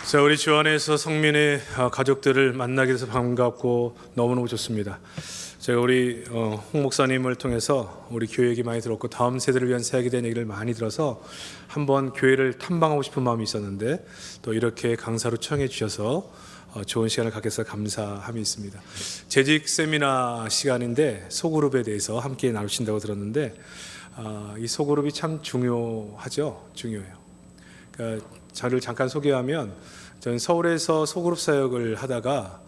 자, 우리 주 안에서 성민의 가족들을 만나게 돼서 반갑고 너무너무 좋습니다. 제가 우리 홍 목사님을 통해서 우리 교회 얘기 많이 들었고 다음 세대를 위한 사역에 대한 얘기를 많이 들어서 한번 교회를 탐방하고 싶은 마음이 있었는데 또 이렇게 강사로 청해 주셔서 좋은 시간을 갖게 해서 감사함이 있습니다. 재직 세미나 시간인데 소그룹에 대해서 함께 나누신다고 들었는데 이 소그룹이 참 중요하죠. 중요해요. 그러니까 저를 잠깐 소개하면 저는 서울에서 소그룹 사역을 하다가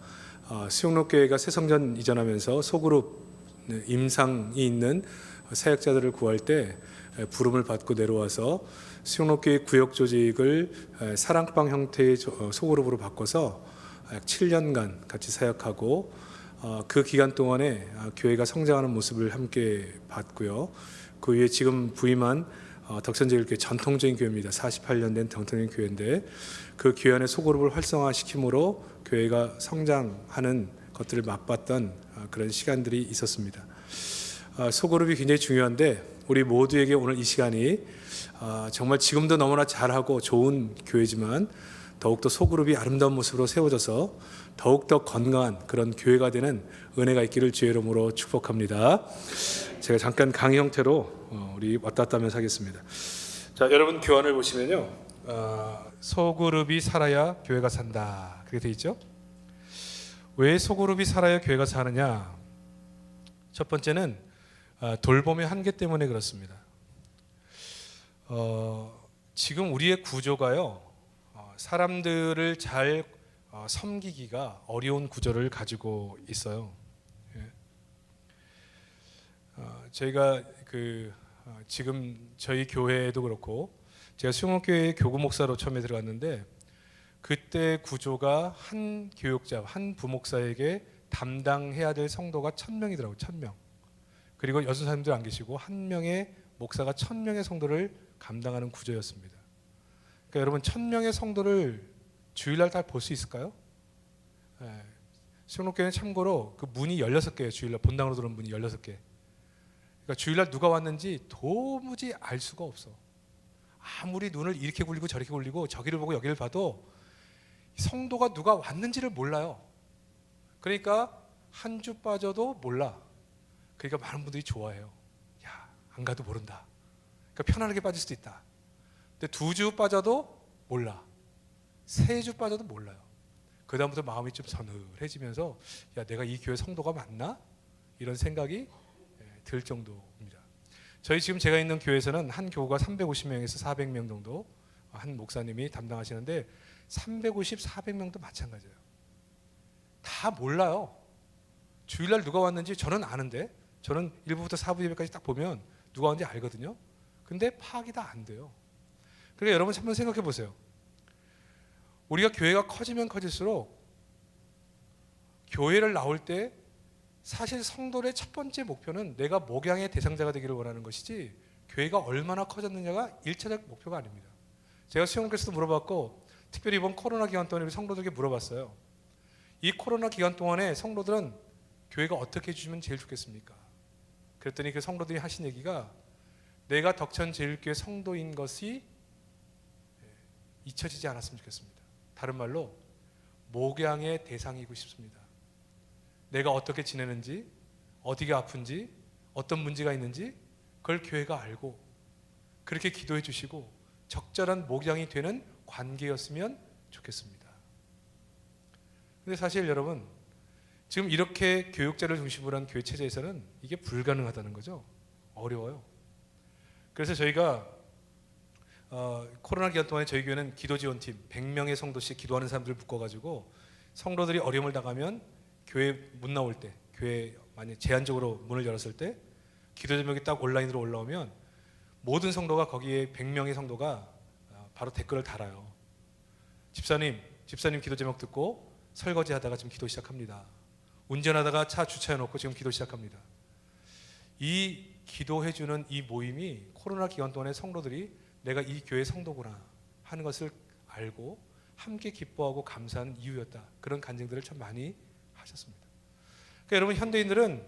수영록교회가 새성전 이전하면서 소그룹 임상이 있는 사역자들을 구할 때 부름을 받고 내려와서 수영록교회 구역 조직을 사랑방 형태의 소그룹으로 바꿔서 약 7년간 같이 사역하고 그 기간 동안에 교회가 성장하는 모습을 함께 봤고요. 그 위에 지금 부임한 덕천제일교회 전통적인 교회입니다. 48년 된 전통적인 교회인데 그 교회 안에 소그룹을 활성화시킴으로 교회가 성장하는 것들을 맛봤던 그런 시간들이 있었습니다. 소그룹이 굉장히 중요한데 우리 모두에게 오늘 이 시간이 정말 지금도 너무나 잘하고 좋은 교회지만 더욱더 소그룹이 아름다운 모습으로 세워져서 더욱더 건강한 그런 교회가 되는 은혜가 있기를 주의 이름으로 축복합니다. 제가 잠깐 강의 형태로 우리 왔다 갔다 하면서 하겠습니다. 자, 여러분 교환을 보시면요, 소그룹이 살아야 교회가 산다 그렇게 돼 있죠. 왜 소그룹이 살아야 교회가 사느냐? 첫 번째는 돌봄의 한계 때문에 그렇습니다. 지금 우리의 구조가요, 사람들을 잘 섬기기가 어려운 구조를 가지고 있어요. 저희가 지금 저희 교회도 그렇고 제가 수영록교회 교구 목사로 처음에 들어갔는데 그때 구조가 한 교육자, 한 부목사에게 담당해야 될 성도가 1000명이더라고요. 1000명. 그리고 여선사님들 안 계시고 한 명의 목사가 1000명의 성도를 감당하는 구조였습니다. 그러니까 여러분 1000명의 성도를 주일날 다 볼 수 있을까요? 수영록교회는 참고로 그 문이 16개예요. 주일날 본당으로 들어오는 문이 16개. 그러니까 주일날 누가 왔는지 도무지 알 수가 없어. 아무리 눈을 이렇게 굴리고 저렇게 굴리고 저기를 보고 여기를 봐도 성도가 누가 왔는지를 몰라요. 그러니까 한 주 빠져도 몰라. 그러니까 많은 분들이 좋아해요. 야, 안 가도 모른다. 그러니까 편안하게 빠질 수도 있다. 근데 2주 빠져도 몰라. 3주 빠져도 몰라요. 그 다음부터 마음이 좀 서늘해지면서 야, 내가 이 교회 성도가 맞나? 이런 생각이 들 정도입니다. 저희 지금 제가 있는 교회에서는 한 교우가 350명에서 400명 정도 한 목사님이 담당하시는데 350, 400명도 마찬가지예요. 다 몰라요. 주일날 누가 왔는지 저는 아는데 저는 1부부터 4부 예배까지 딱 보면 누가 왔는지 알거든요. 근데 파악이 다 안 돼요. 그러니까 여러분 한번 생각해 보세요. 우리가 교회가 커지면 커질수록 교회를 나올 때 사실 성도의 첫 번째 목표는 내가 목양의 대상자가 되기를 원하는 것이지 교회가 얼마나 커졌느냐가 1차적 목표가 아닙니다. 제가 수영교에서도 물어봤고 특별히 이번 코로나 기간 동안에 우리 성도들에게 물어봤어요. 이 코로나 기간 동안에 성도들은 교회가 어떻게 해주시면 제일 좋겠습니까? 그랬더니 그 성도들이 하신 얘기가 내가 덕천제일교회 성도인 것이 잊혀지지 않았으면 좋겠습니다. 다른 말로 목양의 대상이고 싶습니다. 내가 어떻게 지내는지, 어디가 아픈지, 어떤 문제가 있는지 그걸 교회가 알고 그렇게 기도해 주시고 적절한 목양이 되는 관계였으면 좋겠습니다. 근데 사실 여러분 지금 이렇게 교육자를 중심으로 한 교회 체제에서는 이게 불가능하다는 거죠. 어려워요. 그래서 저희가 코로나 기간 동안에 저희 교회는 기도지원팀 100명의 성도씩 기도하는 사람들을 묶어가지고 성도들이 어려움을 당하면 교회 문 나올 때, 교회 만약 제한적으로 문을 열었을 때 기도 제목이 딱 온라인으로 올라오면 모든 성도가 거기에 100명의 성도가 바로 댓글을 달아요. 집사님 기도 제목 듣고 설거지하다가 지금 기도 시작합니다. 운전하다가 차 주차해놓고 지금 기도 시작합니다. 이 기도해주는 이 모임이 코로나 기간 동안에 성도들이 내가 이 교회 성도구나 하는 것을 알고 함께 기뻐하고 감사하는 이유였다. 그런 간증들을 참 많이 하셨습니다. 그러니까 여러분 현대인들은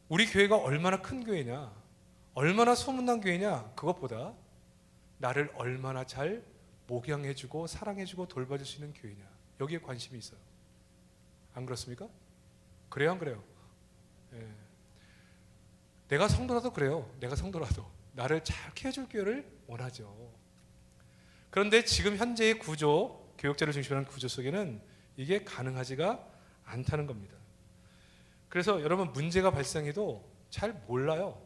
우리 교회가 얼마나 큰 교회냐, 얼마나 소문난 교회냐 그것보다 나를 얼마나 잘 목양해주고 사랑해주고 돌봐줄 수 있는 교회냐, 여기에 관심이 있어요. 안 그렇습니까? 그래요, 안 그래요? 예. 내가 성도라도 그래요. 내가 성도라도 나를 잘 케어줄 교회를 원하죠. 그런데 지금 현재의 구조, 교역자를 중심으로 하는 구조 속에는 이게 가능하지가 않다는 겁니다. 그래서 여러분, 문제가 발생해도 잘 몰라요.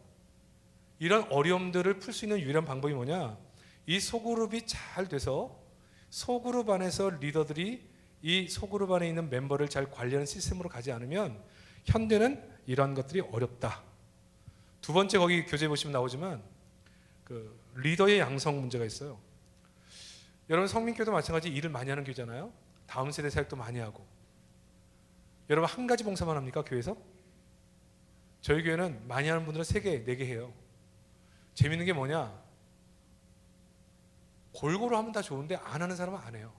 이런 어려움들을 풀 수 있는 유일한 방법이 뭐냐, 이 소그룹이 잘 돼서 소그룹 안에서 리더들이 이 소그룹 안에 있는 멤버를 잘 관리하는 시스템으로 가지 않으면 현대는 이러한 것들이 어렵다. 두 번째, 거기 교재 보시면 나오지만 그 리더의 양성 문제가 있어요. 여러분, 성민교도 마찬가지 일을 많이 하는 교회잖아요. 다음 세대 사역도 많이 하고. 여러분, 한 가지 봉사만 합니까, 교회에서? 저희 교회는 많이 하는 분들은 3개, 4개 해요. 재밌는 게 뭐냐, 골고루 하면 다 좋은데 안 하는 사람은 안 해요.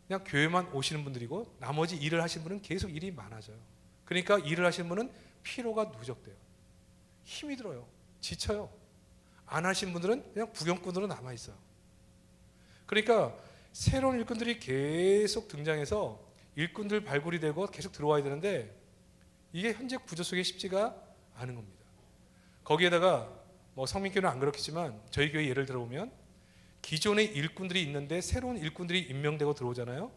그냥 교회만 오시는 분들이고 나머지 일을 하시는 분은 계속 일이 많아져요. 그러니까 일을 하시는 분은 피로가 누적돼요. 힘이 들어요. 지쳐요. 안 하신 분들은 그냥 구경꾼으로 남아있어요. 그러니까 새로운 일꾼들이 계속 등장해서 일꾼들 발굴이 되고 계속 들어와야 되는데 이게 현재 구조 속에 쉽지가 않은 겁니다. 거기에다가 뭐 성민교회는 안 그렇겠지만 저희 교회 예를 들어보면 기존의 일꾼들이 있는데 새로운 일꾼들이 임명되고 들어오잖아요.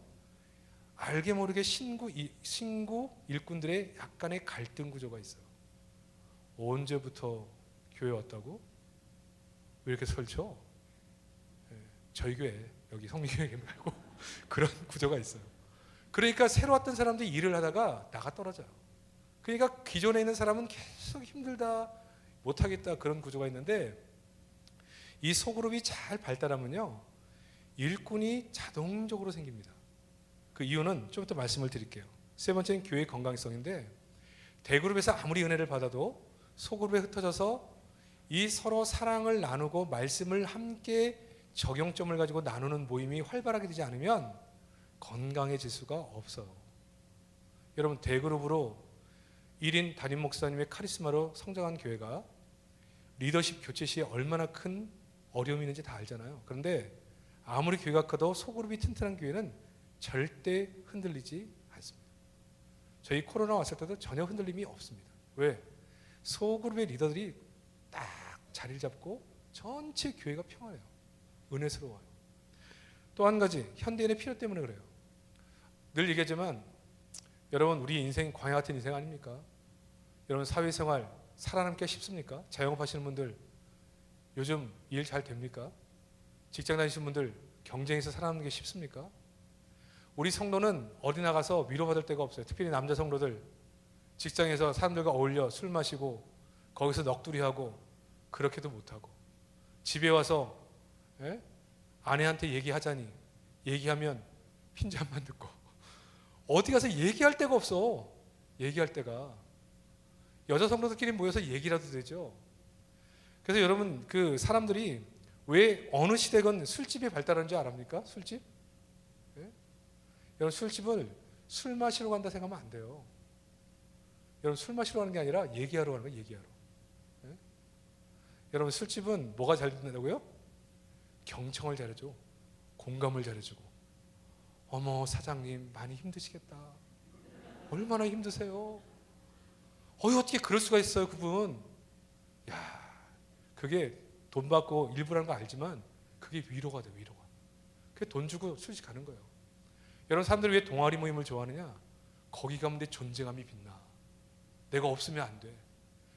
알게 모르게 신구 일꾼들의 약간의 갈등 구조가 있어요. 언제부터 교회 왔다고? 왜 이렇게 설쳐? 저희 교회, 여기 성민교회 말고 그런 구조가 있어요. 그러니까 새로 왔던 사람들이 일을 하다가 나가 떨어져요. 그러니까 기존에 있는 사람은 계속 힘들다, 못하겠다, 그런 구조가 있는데 이 소그룹이 잘 발달하면요, 일꾼이 자동적으로 생깁니다. 그 이유는 좀 이따 말씀을 드릴게요. 세 번째는 교회의 건강성인데, 대그룹에서 아무리 은혜를 받아도 소그룹에 흩어져서 이 서로 사랑을 나누고 말씀을 함께 적용점을 가지고 나누는 모임이 활발하게 되지 않으면 건강해질 수가 없어요. 여러분, 대그룹으로 1인 담임 목사님의 카리스마로 성장한 교회가 리더십 교체 시에 얼마나 큰 어려움이 있는지 다 알잖아요. 그런데 아무리 교회가 커도 소그룹이 튼튼한 교회는 절대 흔들리지 않습니다. 저희 코로나 왔을 때도 전혀 흔들림이 없습니다. 왜? 소그룹의 리더들이 딱 자리를 잡고 전체 교회가 평화해요. 은혜스러워요. 또 한 가지, 현대인의 필요 때문에 그래요. 늘 얘기하지만 여러분, 우리 인생 광야 같은 인생 아닙니까? 여러분, 사회생활 살아남기가 쉽습니까? 자영업 하시는 분들 요즘 일 잘 됩니까? 직장 다니시는 분들 경쟁에서 살아남는 게 쉽습니까? 우리 성도는 어디 나가서 위로받을 데가 없어요. 특별히 남자 성도들, 직장에서 사람들과 어울려 술 마시고 거기서 넋두리하고 그렇게도 못하고, 집에 와서 아내한테 얘기하자니 얘기하면 핀잔만 듣고, 어디 가서 얘기할 데가 없어. 얘기할 데가. 여자 성도들끼리 모여서 얘기라도 되죠. 그래서 여러분, 그 사람들이 왜 어느 시대건 술집이 발달한 줄 압니까? 술집? 예? 여러분, 술집을 술 마시러 간다 생각하면 안 돼요. 여러분, 술 마시러 가는 게 아니라 얘기하러 가는 거예요. 얘기하러. 예? 여러분, 술집은 뭐가 잘 된다고요? 경청을 잘해줘. 공감을 잘해주고. 어머, 사장님 많이 힘드시겠다. 얼마나 힘드세요? 어떻게 그럴 수가 있어요, 그분. 야, 그게 돈 받고 일부라는 거 알지만 그게 위로가 돼요, 위로가. 그게 돈 주고 술집 가는 거예요. 여러분, 사람들이 왜 동아리 모임을 좋아하느냐? 거기 가면 내 존재감이 빛나. 내가 없으면 안 돼.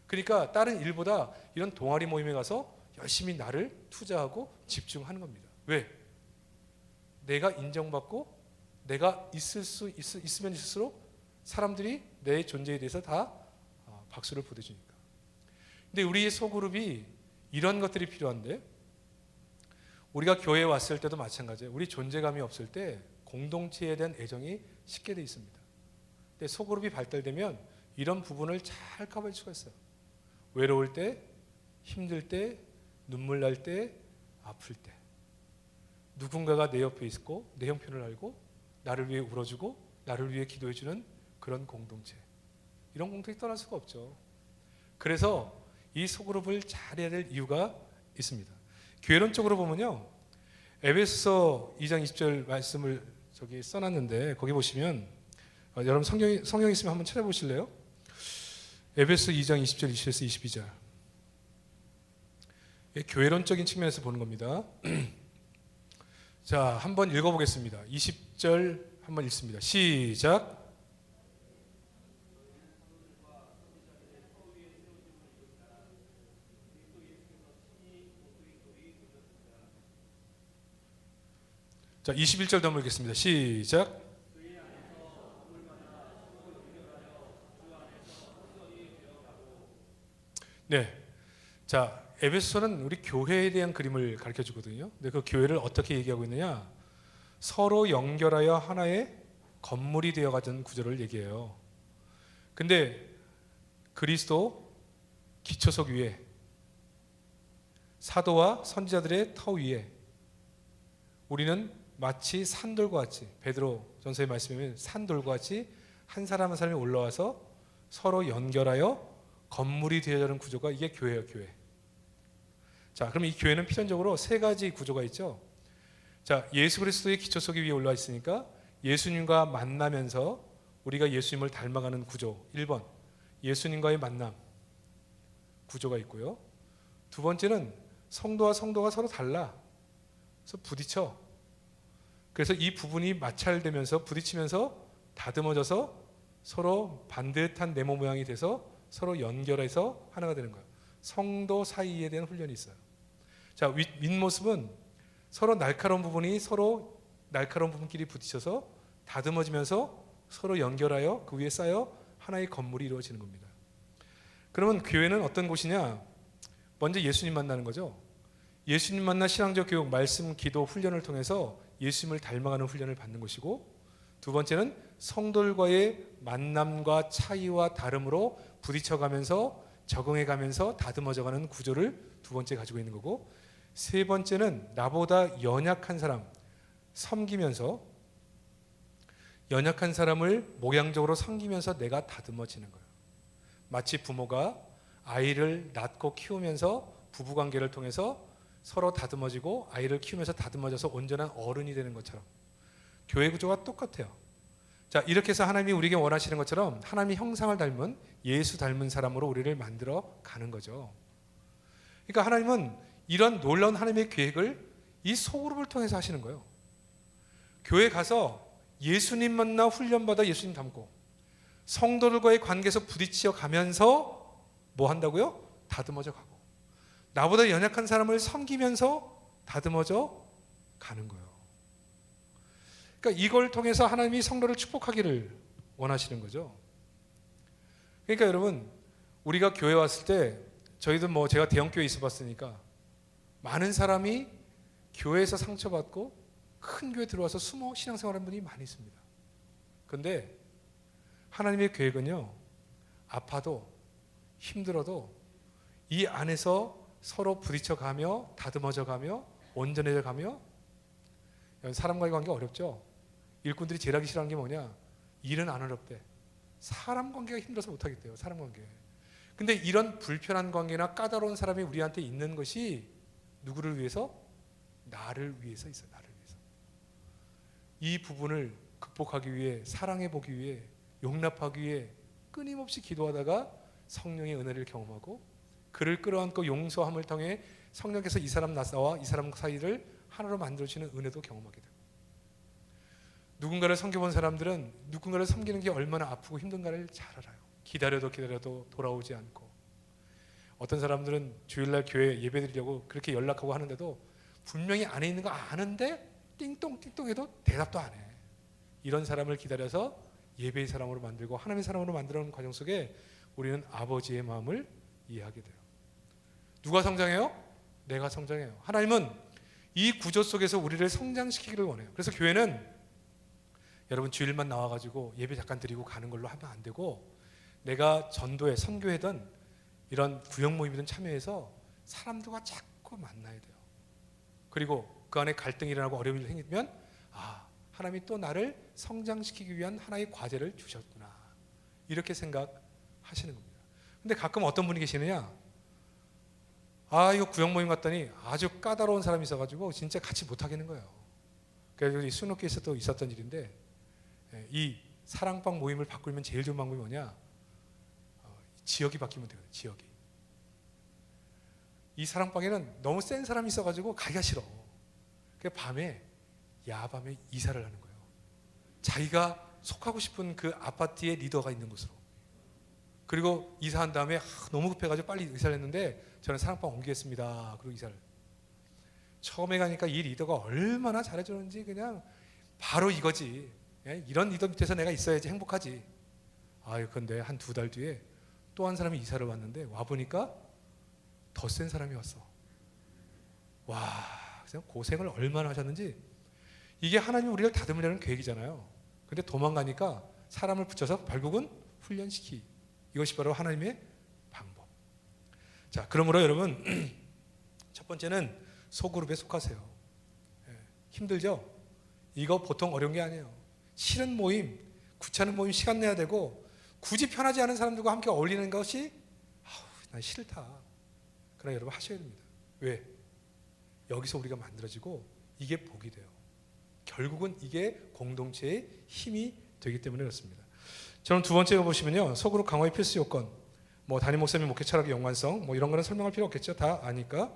그러니까 다른 일보다 이런 동아리 모임에 가서 열심히 나를 투자하고 집중하는 겁니다. 왜? 내가 인정받고 내가 있으면 있을수록 사람들이 내 존재에 대해서 다 박수를 보내주니까. 근데 우리의 소그룹이 이런 것들이 필요한데, 우리가 교회에 왔을 때도 마찬가지예요. 우리 존재감이 없을 때 공동체에 대한 애정이 식게 돼 있습니다. 근데 소그룹이 발달되면 이런 부분을 잘 커버할 수가 있어요. 외로울 때, 힘들 때, 눈물 날 때, 아플 때, 누군가가 내 옆에 있고 내 형편을 알고 나를 위해 울어주고 나를 위해 기도해주는 그런 공동체. 이런 공동체 떠날 수가 없죠. 그래서 이 소그룹을 잘해야 될 이유가 있습니다. 교회론적으로 보면요, 에베소서 2장 20절 말씀을 저기 써놨는데 거기 보시면 여러분 성경 있으면 한번 찾아보실래요? 에베소 2장 20절 20에서 22절. 교회론적인 측면에서 보는 겁니다. 자, 한번 읽어보겠습니다. 20절 한번 읽습니다. 시작. 자, 21절 더 읽겠습니다. 시작. 네. 자, 에베소서는 우리 교회에 대한 그림을 가르쳐 주거든요. 근데 그 교회를 어떻게 얘기하고 있느냐? 서로 연결하여 하나의 건물이 되어 가는 구조를 얘기해요. 근데 그리스도 기초석 위에 사도와 선지자들의 터 위에 우리는 마치 산돌과 같이, 베드로 전서의 말씀이면 산돌과 같이 한 사람 한 사람이 올라와서 서로 연결하여 건물이 되어가는 구조가 이게 교회예요, 교회. 자, 그럼 이 교회는 필연적으로 세 가지 구조가 있죠. 자, 예수 그리스도의 기초석이 위에 올라와 있으니까 예수님과 만나면서 우리가 예수님을 닮아가는 구조 1번, 예수님과의 만남 구조가 있고요. 두 번째는 성도와 성도가 서로 달라. 그래서 부딪혀. 그래서 이 부분이 마찰되면서 부딪히면서 다듬어져서 서로 반듯한 네모 모양이 돼서 서로 연결해서 하나가 되는 거예요. 성도 사이에 대한 훈련이 있어요. 자, 윗모습은 서로 날카로운 부분이 서로 날카로운 부분끼리 부딪혀서 다듬어지면서 서로 연결하여 그 위에 쌓여 하나의 건물이 이루어지는 겁니다. 그러면 교회는 어떤 곳이냐? 먼저 예수님 만나는 거죠. 예수님 만나 신앙적 교육, 말씀, 기도, 훈련을 통해서 예수님을 닮아가는 훈련을 받는 것이고, 두 번째는 성도들과의 만남과 차이와 다름으로 부딪혀가면서 적응해가면서 다듬어져가는 구조를 두 번째 가지고 있는 거고, 세 번째는 나보다 연약한 사람 섬기면서 연약한 사람을 모양적으로 섬기면서 내가 다듬어지는 거예요. 마치 부모가 아이를 낳고 키우면서 부부관계를 통해서 서로 다듬어지고 아이를 키우면서 다듬어져서 온전한 어른이 되는 것처럼 교회 구조가 똑같아요. 자, 이렇게 해서 하나님이 우리에게 원하시는 것처럼 하나님의 형상을 닮은 예수 닮은 사람으로 우리를 만들어 가는 거죠. 그러니까 하나님은 이런 놀라운 하나님의 계획을 이 소그룹을 통해서 하시는 거예요. 교회 가서 예수님 만나 훈련받아 예수님 닮고 성도들과의 관계에서 부딪혀 가면서 뭐 한다고요? 다듬어져 가고 나보다 연약한 사람을 섬기면서 다듬어져 가는 거예요. 그러니까 이걸 통해서 하나님이 성도를 축복하기를 원하시는 거죠. 그러니까 여러분, 우리가 교회 왔을 때 저희도 뭐 제가 대형교회에 있어 봤으니까 많은 사람이 교회에서 상처받고 큰 교회 들어와서 숨어 신앙생활하는 분이 많이 있습니다. 그런데 하나님의 계획은요, 아파도 힘들어도 이 안에서 서로 부딪혀가며 다듬어져가며 온전해져가며. 사람과의 관계 어렵죠. 일꾼들이 제일 하기 싫어하는 게 뭐냐? 일은 안 어렵대. 사람 관계가 힘들어서 못하겠대요. 사람 관계. 근데 이런 불편한 관계나 까다로운 사람이 우리한테 있는 것이 누구를 위해서? 나를 위해서 있어요. 나를 위해서. 이 부분을 극복하기 위해, 사랑해보기 위해, 용납하기 위해 끊임없이 기도하다가 성령의 은혜를 경험하고 그를 끌어안고 용서함을 통해 성령께서 이 사람 나와 이 사람 사이를 하나로 만들어주시는 은혜도 경험하게 돼요. 누군가를 섬겨본 사람들은 누군가를 섬기는 게 얼마나 아프고 힘든가를 잘 알아요. 기다려도 돌아오지 않고, 어떤 사람들은 주일날 교회 예배드리려고 그렇게 연락하고 하는데도 분명히 안에 있는 거 아는데 띵똥띵똥 해도 대답도 안 해. 이런 사람을 기다려서 예배의 사람으로 만들고 하나님의 사람으로 만들어가는 과정 속에 우리는 아버지의 마음을 이해하게 돼요. 누가 성장해요? 내가 성장해요. 하나님은 이 구조 속에서 우리를 성장시키기를 원해요. 그래서 교회는 여러분 주일만 나와가지고 예배 잠깐 드리고 가는 걸로 하면 안 되고, 내가 전도에 선교회든 이런 구역 모임이든 참여해서 사람들과 자꾸 만나야 돼요. 그리고 그 안에 갈등이 일어나고 어려움이 생기면 하나님이 또 나를 성장시키기 위한 하나의 과제를 주셨구나, 이렇게 생각하시는 겁니다. 근데 가끔 어떤 분이 계시느냐, 이거 구역 모임 갔더니 아주 까다로운 사람이 있어가지고 진짜 같이 못 하겠는 거예요. 그래서 이 수능교에서 또 있었던 일인데, 이 사랑방 모임을 바꾸면 제일 좋은 방법이 뭐냐? 지역이 바뀌면 되거든요. 지역이. 이 사랑방에는 너무 센 사람이 있어가지고 가기가 싫어. 그래서 야밤에 이사를 하는 거예요. 자기가 속하고 싶은 그 아파트의 리더가 있는 곳으로. 그리고 이사한 다음에 너무 급해가지고 빨리 이사를 했는데, 저는 사랑방 옮기겠습니다. 그리고 이사를. 처음에 가니까 이 리더가 얼마나 잘해주는지 그냥 바로 이거지. 이런 리더 밑에서 내가 있어야지 행복하지. 근데 한 2달 뒤에 또 한 사람이 이사를 왔는데, 와보니까 더 센 사람이 왔어. 그냥 고생을 얼마나 하셨는지. 이게 하나님이 우리를 다듬으려는 계획이잖아요. 근데 도망가니까 사람을 붙여서 결국은 훈련시키. 이것이 바로 하나님의 방법. 자, 그러므로 여러분, 첫 번째는 소그룹에 속하세요. 힘들죠? 이거 보통 어려운 게 아니에요. 싫은 모임, 귀찮은 모임 시간 내야 되고, 굳이 편하지 않은 사람들과 함께 어울리는 것이 난 싫다. 그러나 여러분 하셔야 됩니다. 왜? 여기서 우리가 만들어지고 이게 복이 돼요. 결국은 이게 공동체의 힘이 되기 때문에 그렇습니다. 저는 두 번째가 보시면요, 소그룹 강화의 필수 요건, 담임 목사님 목회 철학의 연관성, 이런 거는 설명할 필요 없겠죠. 다 아니까.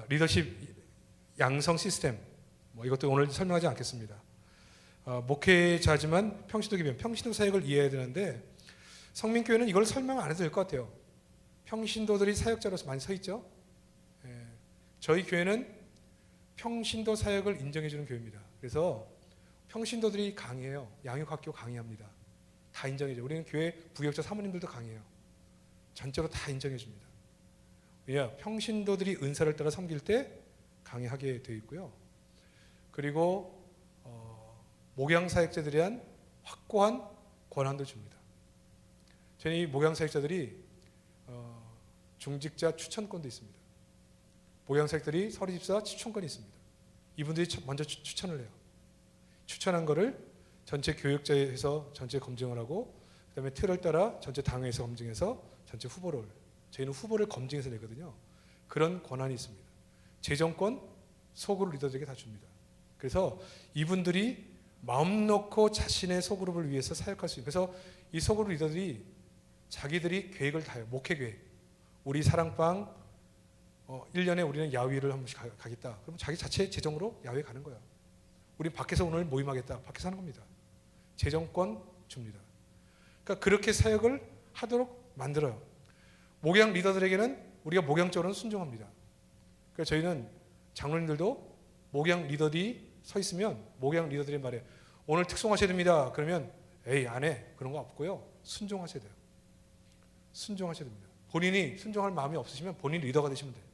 리더십 양성 시스템, 이것도 오늘 설명하지 않겠습니다. 목회자지만 평신도 기변, 평신도 사역을 이해해야 되는데, 성민교회는 이걸 설명 안 해도 될 것 같아요. 평신도들이 사역자로서 많이 서 있죠. 저희 교회는 평신도 사역을 인정해주는 교회입니다. 그래서 평신도들이 강의해요. 양육학교 강의합니다. 다 인정해줘요. 우리는 교회 부역자 사모님들도 강의해요. 전적으로 다 인정해줍니다. 왜냐? 평신도들이 은사를 따라 섬길 때 강의하게 되어 있고요. 그리고 목양사역자들에 대한 확고한 권한도 줍니다. 저는 이 목양사역자들이 중직자 추천권도 있습니다. 목양사역들이 서리집사 추천권이 있습니다. 이분들이 먼저 추천을 해요. 추천한 거를 전체 교역자에서 전체 검증을 하고, 그 다음에 틀을 따라 전체 당회에서 검증해서 전체 후보를, 저희는 후보를 검증해서 내거든요. 그런 권한이 있습니다. 재정권 소그룹 리더들에게 다 줍니다. 그래서 이분들이 마음 놓고 자신의 소그룹을 위해서 사역할 수 있는, 그래서 이 소그룹 리더들이 자기들이 계획을 다 해요. 목회 계획. 우리 사랑방 1년에 우리는 야외를 한 번씩 가겠다. 그럼 자기 자체 재정으로 야외 가는 거야. 우리 밖에서 오늘 모임하겠다. 밖에서 하는 겁니다. 재정권 줍니다. 그러니까 그렇게 사역을 하도록 만들어요. 목양 리더들에게는 우리가 목양적으로는 순종합니다. 그러니까 저희는 장로님들도 목양 리더들이 서 있으면 목양 리더들의 말에 오늘 특송하셔야 됩니다. 그러면 안 해. 그런 거 없고요. 순종하셔야 돼요. 순종하셔야 됩니다. 본인이 순종할 마음이 없으시면 본인 리더가 되시면 돼요.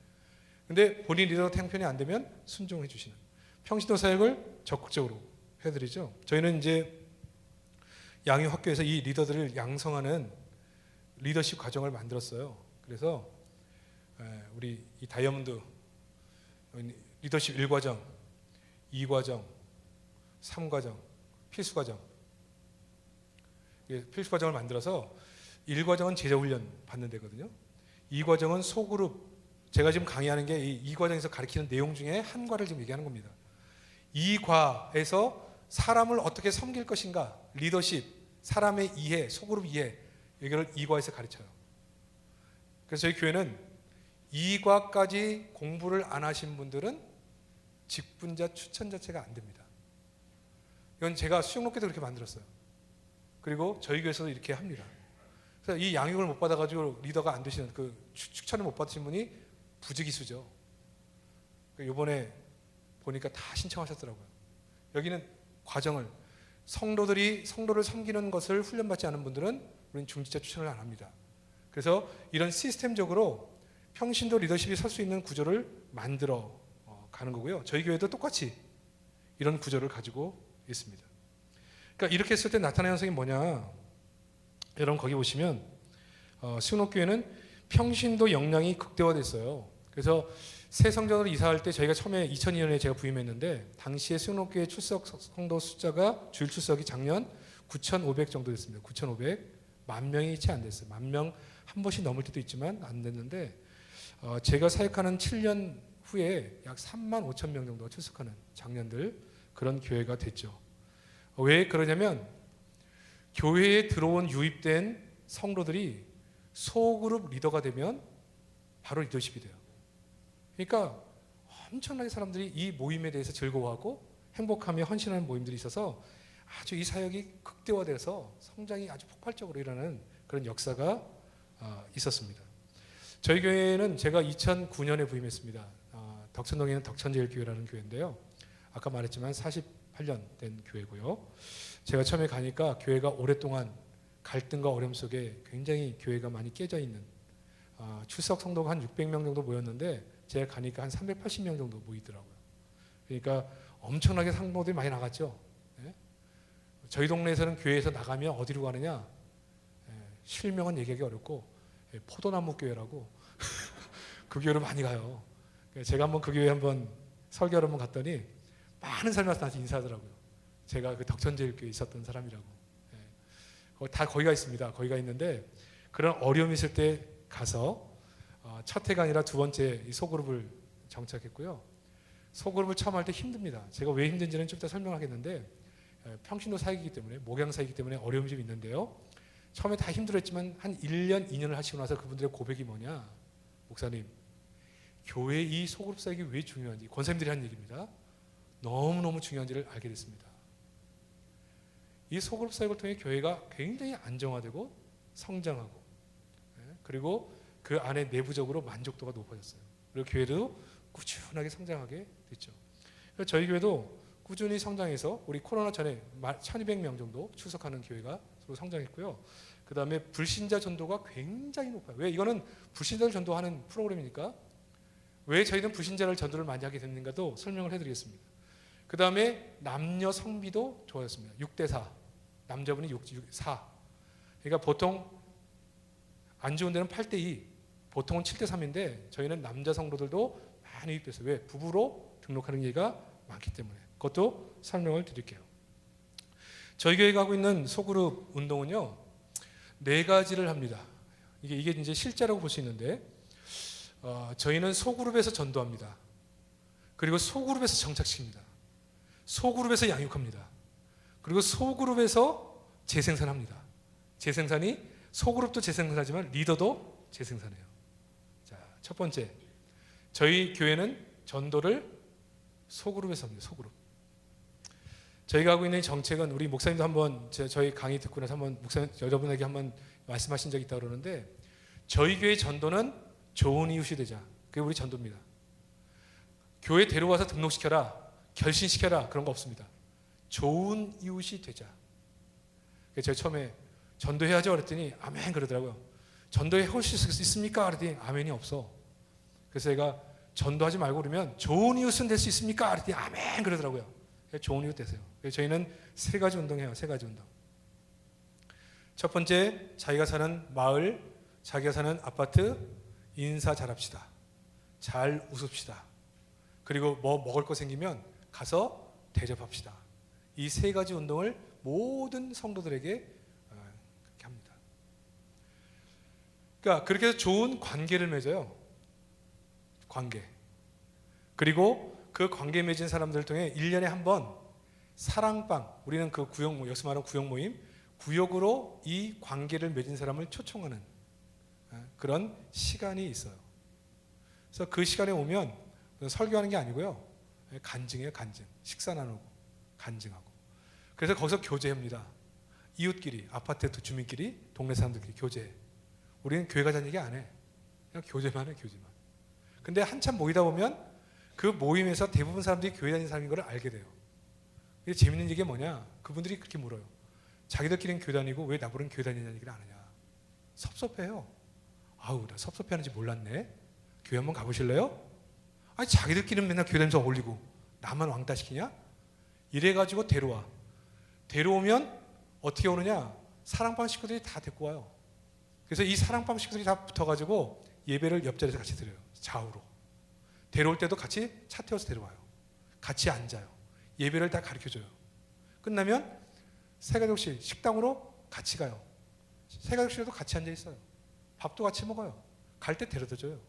근데 본인 리더가 형편이 안 되면 순종해 주시는 평신도 사역을 적극적으로 해드리죠. 저희는 이제 양육학교에서 이 리더들을 양성하는 리더십 과정을 만들었어요. 그래서 우리 이 다이아몬드 리더십 1과정, 2과정, 3과정, 필수과정, 필수과정을 만들어서 1과정은 제자훈련 받는 데거든요. 2과정은 소그룹, 제가 지금 강의하는 게 이 2과정에서 가르치는 내용 중에 한 과를 지금 얘기하는 겁니다. 2과에서 사람을 어떻게 섬길 것인가, 리더십, 사람의 이해, 소그룹 이해, 이걸 2과에서 가르쳐요. 그래서 저희 교회는 2과까지 공부를 안 하신 분들은 직분자 추천 자체가 안 됩니다. 이건 제가 수영록교도 그렇게 만들었어요. 그리고 저희 교회에서도 이렇게 합니다. 그래서 이 양육을 못 받아가지고 리더가 안 되시는, 그 추천을 못 받으신 분이 부지기수죠. 이번에 보니까 다 신청하셨더라고요. 여기는 과정을, 성도를 섬기는 것을 훈련받지 않은 분들은 우리는 중직자 추천을 안 합니다. 그래서 이런 시스템적으로 평신도 리더십이 설 수 있는 구조를 만들어 가는 거고요. 저희 교회도 똑같이 이런 구조를 가지고 있습니다. 그러니까 이렇게 했을 때 나타나는 현상이 뭐냐? 여러분 거기 보시면 수록교회는 평신도 역량이 극대화됐어요. 그래서 새 성전으로 이사할 때 저희가 처음에 2002년에 제가 부임했는데, 당시에 수록교회 출석 성도 숫자가 주일 출석이 작년 9,500 정도 됐습니다. 9,500. 10,000명이 채 안 됐어요. 10,000명 한 번씩 넘을 때도 있지만 안 됐는데, 제가 사역하는 7년 후에 약 3만 5천 명 정도가 출석하는 작년들 그런 교회가 됐죠. 왜 그러냐면 교회에 들어온 유입된 성도들이 소그룹 리더가 되면 바로 리더십이 돼요. 그러니까 엄청나게 사람들이 이 모임에 대해서 즐거워하고 행복하며 헌신하는 모임들이 있어서 아주 이 사역이 극대화돼서 성장이 아주 폭발적으로 일어나는 그런 역사가 있었습니다. 저희 교회는 제가 2009년에 부임했습니다. 덕천동에 있는 덕천제일교회라는 교회인데요. 아까 말했지만 48년 된 교회고요. 제가 처음에 가니까 교회가 오랫동안 갈등과 어려움 속에 굉장히 교회가 많이 깨져 있는 출석 성도가 한 600명 정도 모였는데 제가 가니까 한 380명 정도 모이더라고요. 그러니까 엄청나게 성도들이 많이 나갔죠. 예? 저희 동네에서는 교회에서 나가면 어디로 가느냐? 실명은 얘기하기 어렵고 포도나무 교회라고 그 교회로 많이 가요. 제가 한번 그 교회 한번 설교를 한번 갔더니 많은 사람이 와서 나한테 인사하더라고요. 제가 그 덕천제일교회에 있었던 사람이라고. 다 거기가 있습니다. 거기가 있는데 그런 어려움이 있을 때 가서 첫 해가 아니라 두 번째 이 소그룹을 정착했고요. 소그룹을 처음 할 때 힘듭니다. 제가 왜 힘든지는 좀 이따 설명하겠는데 평신도 사역이기 때문에 목양 사역이기 때문에 어려움이 좀 있는데요. 처음에 다 힘들었지만 한 1년, 2년을 하시고 나서 그분들의 고백이 뭐냐? 목사님, 교회 이 소그룹 사역이 왜 중요한지 권사님들이 한 얘기입니다. 너무너무 중요한지를 알게 됐습니다. 이 소그룹 사역을 통해 교회가 굉장히 안정화되고 성장하고 그리고 그 안에 내부적으로 만족도가 높아졌어요. 그리고 교회도 꾸준하게 성장하게 됐죠. 그래서 저희 교회도 꾸준히 성장해서 우리 코로나 전에 1200명 정도 출석하는 교회가 서로 성장했고요. 그 다음에 불신자 전도가 굉장히 높아요. 왜? 이거는 불신자를 전도하는 프로그램이니까 왜 저희는 불신자를 전도를 많이 하게 됐는가도 설명을 해드리겠습니다. 그 다음에 남녀 성비도 좋아졌습니다. 6대4 남자분이 4 그러니까 보통 안 좋은 데는 8대2 보통은 7대3인데 저희는 남자 성도들도 많이 유입됐어요. 왜? 부부로 등록하는 예가 많기 때문에 그것도 설명을 드릴게요. 저희 교회가 하고 있는 소그룹 운동은요 4가지를 합니다. 이게 이제 실제라고 볼 수 있는데 저희는 소그룹에서 전도합니다. 그리고 소그룹에서 정착시킵니다. 소그룹에서 양육합니다. 그리고 소그룹에서 재생산합니다. 재생산이 소그룹도 재생산하지만 리더도 재생산해요. 자, 첫 번째, 저희 교회는 전도를 소그룹에서 합니다. 소그룹. 저희가 하고 있는 정책은 우리 목사님도 한번 저희 강의 듣고 나서 한번 목사님 여러분에게 한번 말씀하신 적이 있다고 그러는데 저희 교회 전도는 좋은 이웃이 되자. 그게 우리 전도입니다. 교회 데려와서 등록시켜라, 결신시켜라 그런 거 없습니다. 좋은 이웃이 되자. 제가 처음에 전도해야죠 그랬더니 아멘 그러더라고요. 전도해 오실 수 있습니까? 그랬더니 아멘이 없어. 그래서 제가 전도하지 말고 그러면 좋은 이웃은 될 수 있습니까? 그랬더니 아멘 그러더라고요. 좋은 이웃 되세요. 저희는 3가지 운동해요. 3가지 운동. 첫 번째, 자기가 사는 마을, 자기가 사는 아파트 인사 잘합시다. 잘 웃읍시다. 그리고 뭐 먹을 거 생기면 가서 대접합시다. 이 3가지 운동을 모든 성도들에게 그렇게 합니다. 그러니까 그렇게 해서 좋은 관계를 맺어요. 관계. 그리고 그 관계 맺은 사람들을 통해 1년에 한 번 사랑방, 우리는 그 구역, 여기서 말하는 구역 모임, 구역으로 이 관계를 맺은 사람을 초청하는 그런 시간이 있어요. 그래서 그 시간에 오면 설교하는 게 아니고요. 간증이에요, 간증. 식사 나누고, 간증하고. 그래서 거기서 교제합니다. 이웃끼리, 아파트 주민끼리, 동네 사람들끼리 교제. 우리는 교회 가자는 얘기 안 해. 그냥 교제만 해, 교제만. 근데 한참 모이다 보면 그 모임에서 대부분 사람들이 교회 다니는 사람인 걸 알게 돼요. 이게 재밌는 얘기가 뭐냐? 그분들이 그렇게 물어요. 자기들끼리는 교회 다니고 왜 나보고는 교회 다니냐는 얘기를 안 하냐? 섭섭해요. 아우, 나 섭섭해하는지 몰랐네. 교회 한번 가보실래요? 아니, 자기들끼리는 맨날 교회 다니면서 어울리고 나만 왕따 시키냐? 이래가지고 데려와. 데려오면 어떻게 오느냐? 사랑방 식구들이 다 데리고 와요. 그래서 이 사랑방 식구들이 다 붙어가지고 예배를 옆자리에서 같이 드려요. 좌우로. 데려올 때도 같이 차 태워서 데려와요. 같이 앉아요. 예배를 다 가르쳐줘요. 끝나면 새가족실 식당으로 같이 가요. 새가족실에도 같이 앉아 있어요. 밥도 같이 먹어요. 갈 때 데려다 줘요.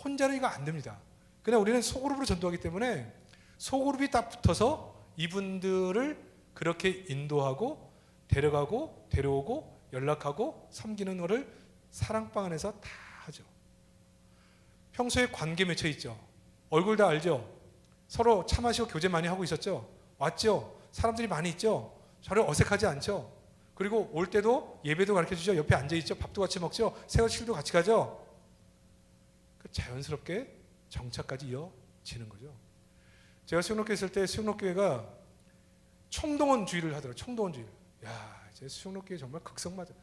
혼자는 이거 안 됩니다. 그냥 우리는 소그룹으로 전도하기 때문에 소그룹이 딱 붙어서 이분들을 그렇게 인도하고 데려가고 데려오고 연락하고 섬기는 거를 사랑방 안에서 다 하죠. 평소에 관계 맺혀 있죠. 얼굴 다 알죠. 서로 차 마시고 교제 많이 하고 있었죠. 왔죠. 사람들이 많이 있죠. 전혀 어색하지 않죠. 그리고 올 때도 예배도 가르쳐 주죠. 옆에 앉아 있죠. 밥도 같이 먹죠. 새우칠도 같이 가죠. 자연스럽게 정착까지 이어지는 거죠. 제가 수영록교회 있을 때 수영록교회가 총동원주의를 하더라고요. 총동원주의. 야, 제 수영록교회 정말 극성 맞아.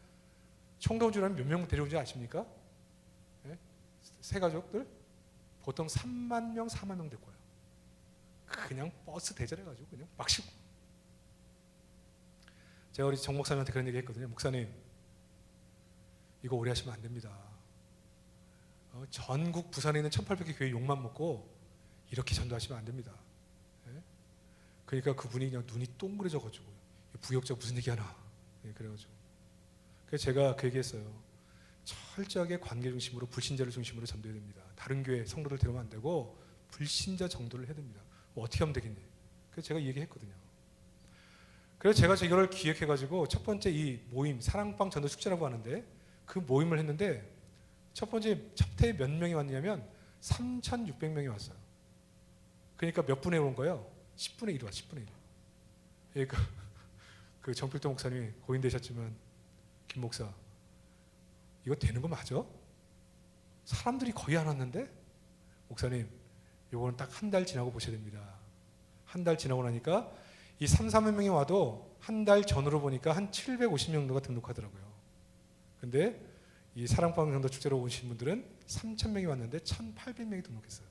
총동원주의라면 몇 명 데려온지 아십니까? 네? 새 가족들 보통 3만 명, 4만 명 데리고 와요. 그냥 버스 대절해가지고 그냥 막 싣고. 제가 우리 정 목사님한테 그런 얘기 했거든요. 목사님, 이거 오래 하시면 안 됩니다. 전국 부산에 있는 1800개 교회 욕만 먹고 이렇게 전도하시면 안 됩니다. 예? 그러니까 그분이 그냥 눈이 동그래져가지고 부역자 무슨 얘기하나. 예, 그래가지고 그래서 제가 그 얘기했어요. 철저하게 관계 중심으로 불신자를 중심으로 전도해야 됩니다. 다른 교회 성도들 데려오면 안 되고 불신자 정도를 해야 됩니다. 어떻게 하면 되겠니? 그래서 제가 이 얘기했거든요. 그래서 제가 이걸 기획해가지고 첫 번째 이 모임 사랑방 전도 축제라고 하는데 그 모임을 했는데 첫 번째 첫 해에 몇 명이 왔냐면 3,600명이 왔어요. 그러니까 몇 분에 온 거예요? 10분의 1이 왔어요. 10분의 1. 그러니까 그 정필도 목사님이 고인 되셨지만 김 목사 이거 되는 거 맞아? 사람들이 거의 안 왔는데? 목사님 이거는 딱 한 달 지나고 보셔야 됩니다. 한 달 지나고 나니까 이 3, 400명이 와도 한 달 전으로 보니까 한 750명 정도가 등록하더라고요. 근데 이 사랑방 전도 축제로 오신 분들은 3,000명이 왔는데 1,800명이 등록했어요.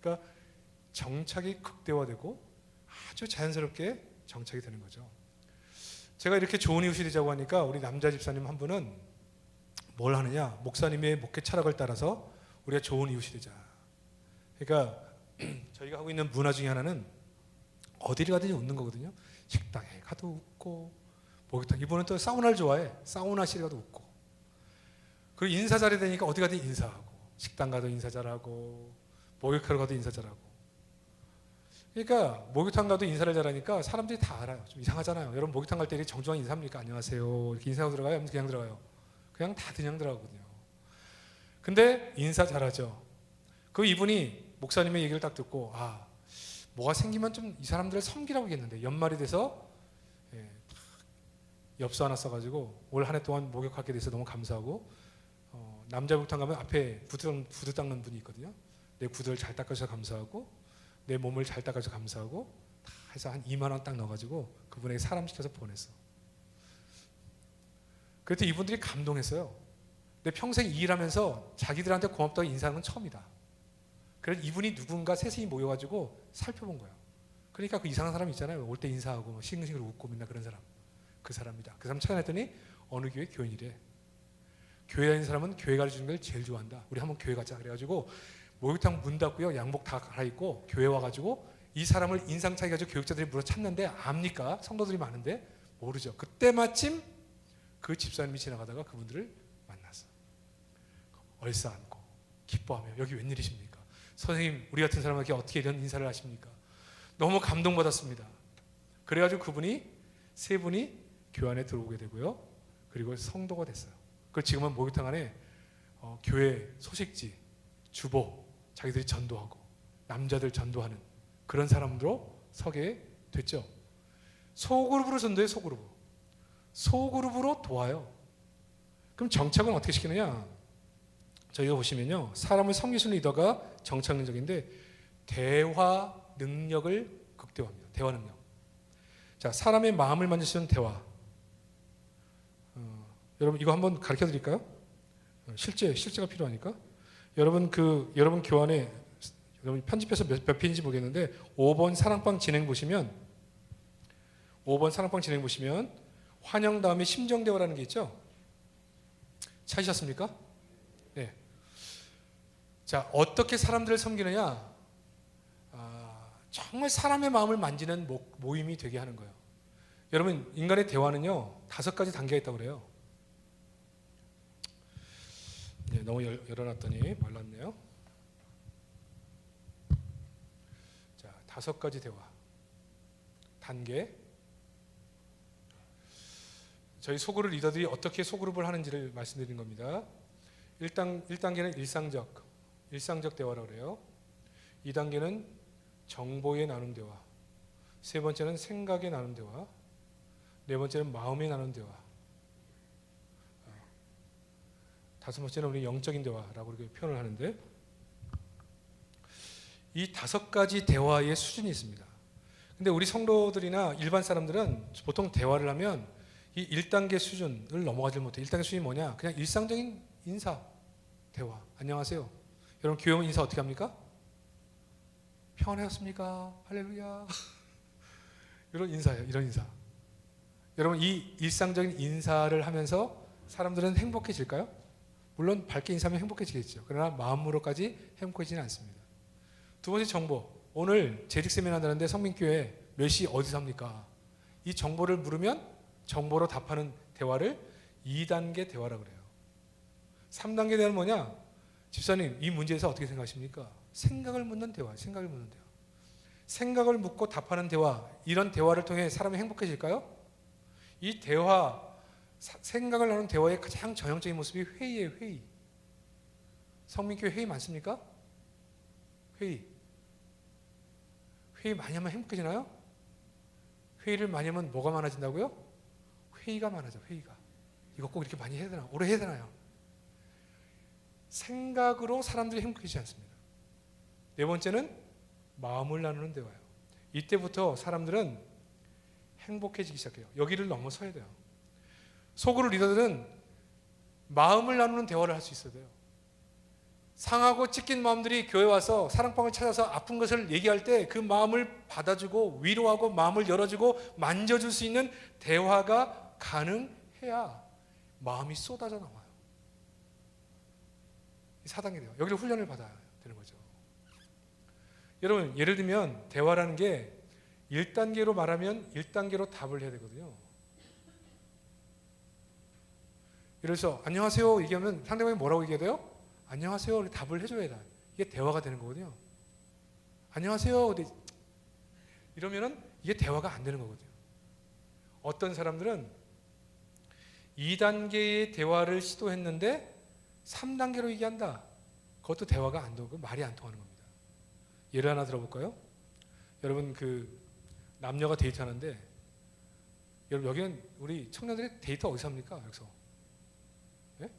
그러니까 정착이 극대화되고 아주 자연스럽게 정착이 되는 거죠. 제가 이렇게 좋은 이웃이 되자고 하니까 우리 남자 집사님 한 분은 뭘 하느냐? 목사님의 목회 철학을 따라서 우리가 좋은 이웃이 되자. 그러니까 저희가 하고 있는 문화 중에 하나는 어디를 가든지 웃는 거거든요. 식당에 가도 웃고, 목욕탕, 이분은 또 사우나를 좋아해. 사우나실에 가도 웃고. 그리고 인사 잘해야 되니까 어디 가든 인사하고, 식당 가도 인사 잘하고, 목욕하러 가도 인사 잘하고. 그러니까 목욕탕 가도 인사를 잘하니까 사람들이 다 알아요. 좀 이상하잖아요. 여러분 목욕탕 갈 때 이렇게 정중하게 인사합니까? 안녕하세요. 이렇게 인사하고 들어가요? 아니면 그냥 들어가요? 그냥 다 그냥 들어가거든요. 근데 인사 잘하죠. 그 이분이 목사님의 얘기를 딱 듣고 뭐가 생기면 좀 이 사람들을 섬기라고 했는데 연말이 돼서 엽서 하나 써가지고 올 한 해 동안 목욕하게 돼서 너무 감사하고 남자 목욕탕 가면 앞에 구두 닦는 분이 있거든요. 내 구두를 잘 닦아줘서 감사하고 내 몸을 잘 닦아줘서 감사하고 다 해서 한 2만 원 딱 넣어가지고 그분에게 사람 시켜서 보냈어. 그랬더니 이분들이 감동했어요. 근데 평생 일하면서 자기들한테 고맙다고 인사하는 건 처음이다. 그래서 이분이 누군가 셋이 모여가지고 살펴본 거예요. 그러니까 그 이상한 사람 있잖아요. 올 때 인사하고 싱글싱글 웃고 맨날 그런 사람. 그 사람이다. 그 사람 찾아냈더니 어느 교회 교인이래. 교회 다니는 사람은 교회 가르치는 걸 제일 좋아한다. 우리 한번 교회 가자. 그래가지고 목욕탕 문 닫고요. 양복 다 갈아입고 교회 와가지고 이 사람을 인상 차게 가지고 교육자들이 물어 찾는데 압니까? 성도들이 많은데 모르죠. 그때 마침 그 집사님이 지나가다가 그분들을 만났어. 얼싸안고 기뻐하며 여기 웬일이십니까? 선생님 우리 같은 사람에게 어떻게 이런 인사를 하십니까? 너무 감동받았습니다. 그래가지고 그분이 세 분이 교회 안에 들어오게 되고요. 그리고 성도가 됐어요. 그리고 지금은 목욕탕 안에 교회 소식지, 주보, 자기들이 전도하고 남자들 전도하는 그런 사람으로 서게 됐죠. 소그룹으로 전도해. 소그룹으로 도와요. 그럼 정착은 어떻게 시키느냐? 저희가 보시면요, 사람을 섬길 수 있는 리더가 정착 능력인데 대화 능력을 극대화합니다. 대화 능력. 자, 사람의 마음을 만질 수 있는 대화. 여러분 이거 한번 가르쳐 드릴까요? 실제가 필요하니까. 여러분 여러분 교환에 여러분 편집해서 몇 페이지인지 모르겠는데 5번 사랑방 진행 보시면 5번 사랑방 진행 보시면 환영 다음에 심정 대화라는 게 있죠. 찾으셨습니까? 네. 자, 어떻게 사람들을 섬기느냐? 정말 사람의 마음을 만지는 모임이 되게 하는 거예요. 여러분 인간의 대화는요 5가지 단계가 있다고 그래요. 네, 너무 열어놨더니 말랐네요. 자, 5가지 대화 단계. 저희 소그룹 리더들이 어떻게 소그룹을 하는지를 말씀드린 겁니다. 1단계는 일상적 대화라고 그래요. 2단계는 정보의 나눔 대화. 3번째는 생각의 나눔 대화. 4번째는 마음의 나눔 대화. 5번째는 우리 영적인 대화라고 이렇게 표현을 하는데, 이 5가지 대화의 수준이 있습니다. 근데 우리 성도들이나 일반 사람들은 보통 대화를 하면 이 1단계 수준을 넘어가지 못해. 1단계 수준이 뭐냐? 그냥 일상적인 인사, 대화. 안녕하세요. 여러분 교회 오면 인사 어떻게 합니까? 평안하셨습니까? 할렐루야. 이런 인사예요. 이런 인사. 여러분 이 일상적인 인사를 하면서 사람들은 행복해질까요? 물론 밝게 인사하면 행복해지겠죠. 그러나 마음으로까지 행복해지지는 않습니다. 2번째 정보. 오늘 재직 세미나 한다는데 성민교회 몇 시 어디서 합니까? 이 정보를 물으면 정보로 답하는 대화를 2단계 대화라고 그래요. 3단계 대화는 뭐냐? 집사님 이 문제에서 어떻게 생각하십니까? 생각을 묻는 대화. 생각을 묻고 답하는 대화. 이런 대화를 통해 사람이 행복해질까요? 이 대화, 생각을 나누는 대화의 가장 전형적인 모습이 회의예요. 회의. 성민교회 회의 많습니까? 회의 많이 하면 행복해지나요? 회의를 많이 하면 뭐가 많아진다고요? 회의가 많아져. 회의가. 이거 꼭 이렇게 많이 해야 되나? 오래 해야 되나요? 생각으로 사람들이 행복해지지 않습니다. 4번째는 마음을 나누는 대화예요. 이때부터 사람들은 행복해지기 시작해요. 여기를 넘어서야 돼요. 속으로 리더들은 마음을 나누는 대화를 할 수 있어야 돼요. 상하고 찢긴 마음들이 교회 와서 사랑방을 찾아서 아픈 것을 얘기할 때 그 마음을 받아주고 위로하고 마음을 열어주고 만져줄 수 있는 대화가 가능해야 마음이 쏟아져 나와요. 4단계 대화. 여기를 훈련을 받아야 되는 거죠. 여러분 예를 들면 대화라는 게 1단계로 말하면 1단계로 답을 해야 되거든요. 예를 들어서 안녕하세요 얘기하면 상대방이 뭐라고 얘기해야 돼요? 안녕하세요 이렇게 답을 해줘야 돼. 이게 대화가 되는 거거든요. 안녕하세요 이러면은 이게 대화가 안 되는 거거든요. 어떤 사람들은 2단계의 대화를 시도했는데 3단계로 얘기한다. 그것도 대화가 안 되고 말이 안 통하는 겁니다. 예를 하나 들어볼까요? 여러분 그 남녀가 데이트하는데, 여러분 여기는 우리 청년들이 데이트 어디서 합니까? 여기서 네?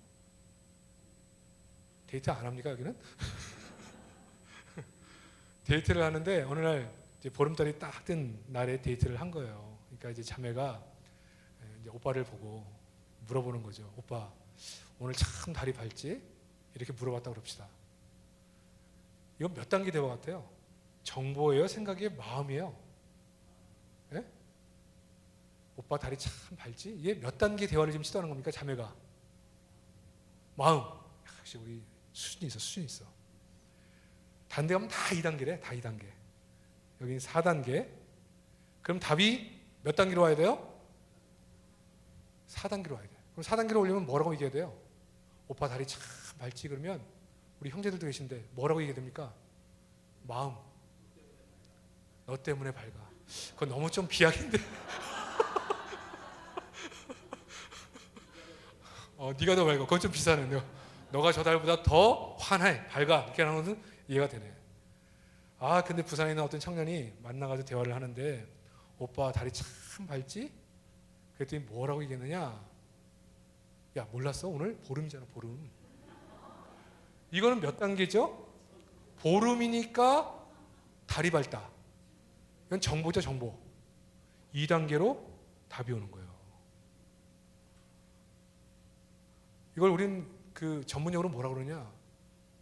데이트 안 합니까 여기는? 데이트를 하는데 어느 날 이제 보름달이 딱 뜬 날에 데이트를 한 거예요. 그러니까 이제 자매가 이제 오빠를 보고 물어보는 거죠. 오빠 오늘 참 달이 밝지? 이렇게 물어봤다 그럽시다. 이건 몇 단계 대화 같아요? 정보예요? 생각이에요? 마음이에요? 예? 오빠 달이 참 밝지? 이게 몇 단계 대화를 지금 시도하는 겁니까? 자매가 마음. 역시 우리 수준이 있어. 다른 데 가면 다 2단계래. 다 2단계. 여기는 4단계. 그럼 답이 몇 단계로 와야 돼요? 4단계로 와야 돼요. 그럼 4단계로 올리면 뭐라고 얘기해야 돼요? 오빠 달이 참 밝지? 그러면 우리 형제들도 계신데 뭐라고 얘기해야 됩니까? 마음. 너 때문에 밝아. 그건 너무 좀 비약인데. 네가 더 밝아. 그건 좀 비싸네. 너가 저 달보다 더 환해. 밝아. 이렇게 하는 것은 이해가 되네. 근데 부산에 있는 어떤 청년이 만나가지고 대화를 하는데 오빠 달이 참 밝지? 그랬더니 뭐라고 얘기했느냐? 야 몰랐어? 오늘 보름이잖아. 보름. 이거는 몇 단계죠? 보름이니까 달이 밝다. 이건 정보죠. 정보. 2단계로 답이 오는 거예요. 이걸 우린 그 전문용어로 뭐라고 그러냐?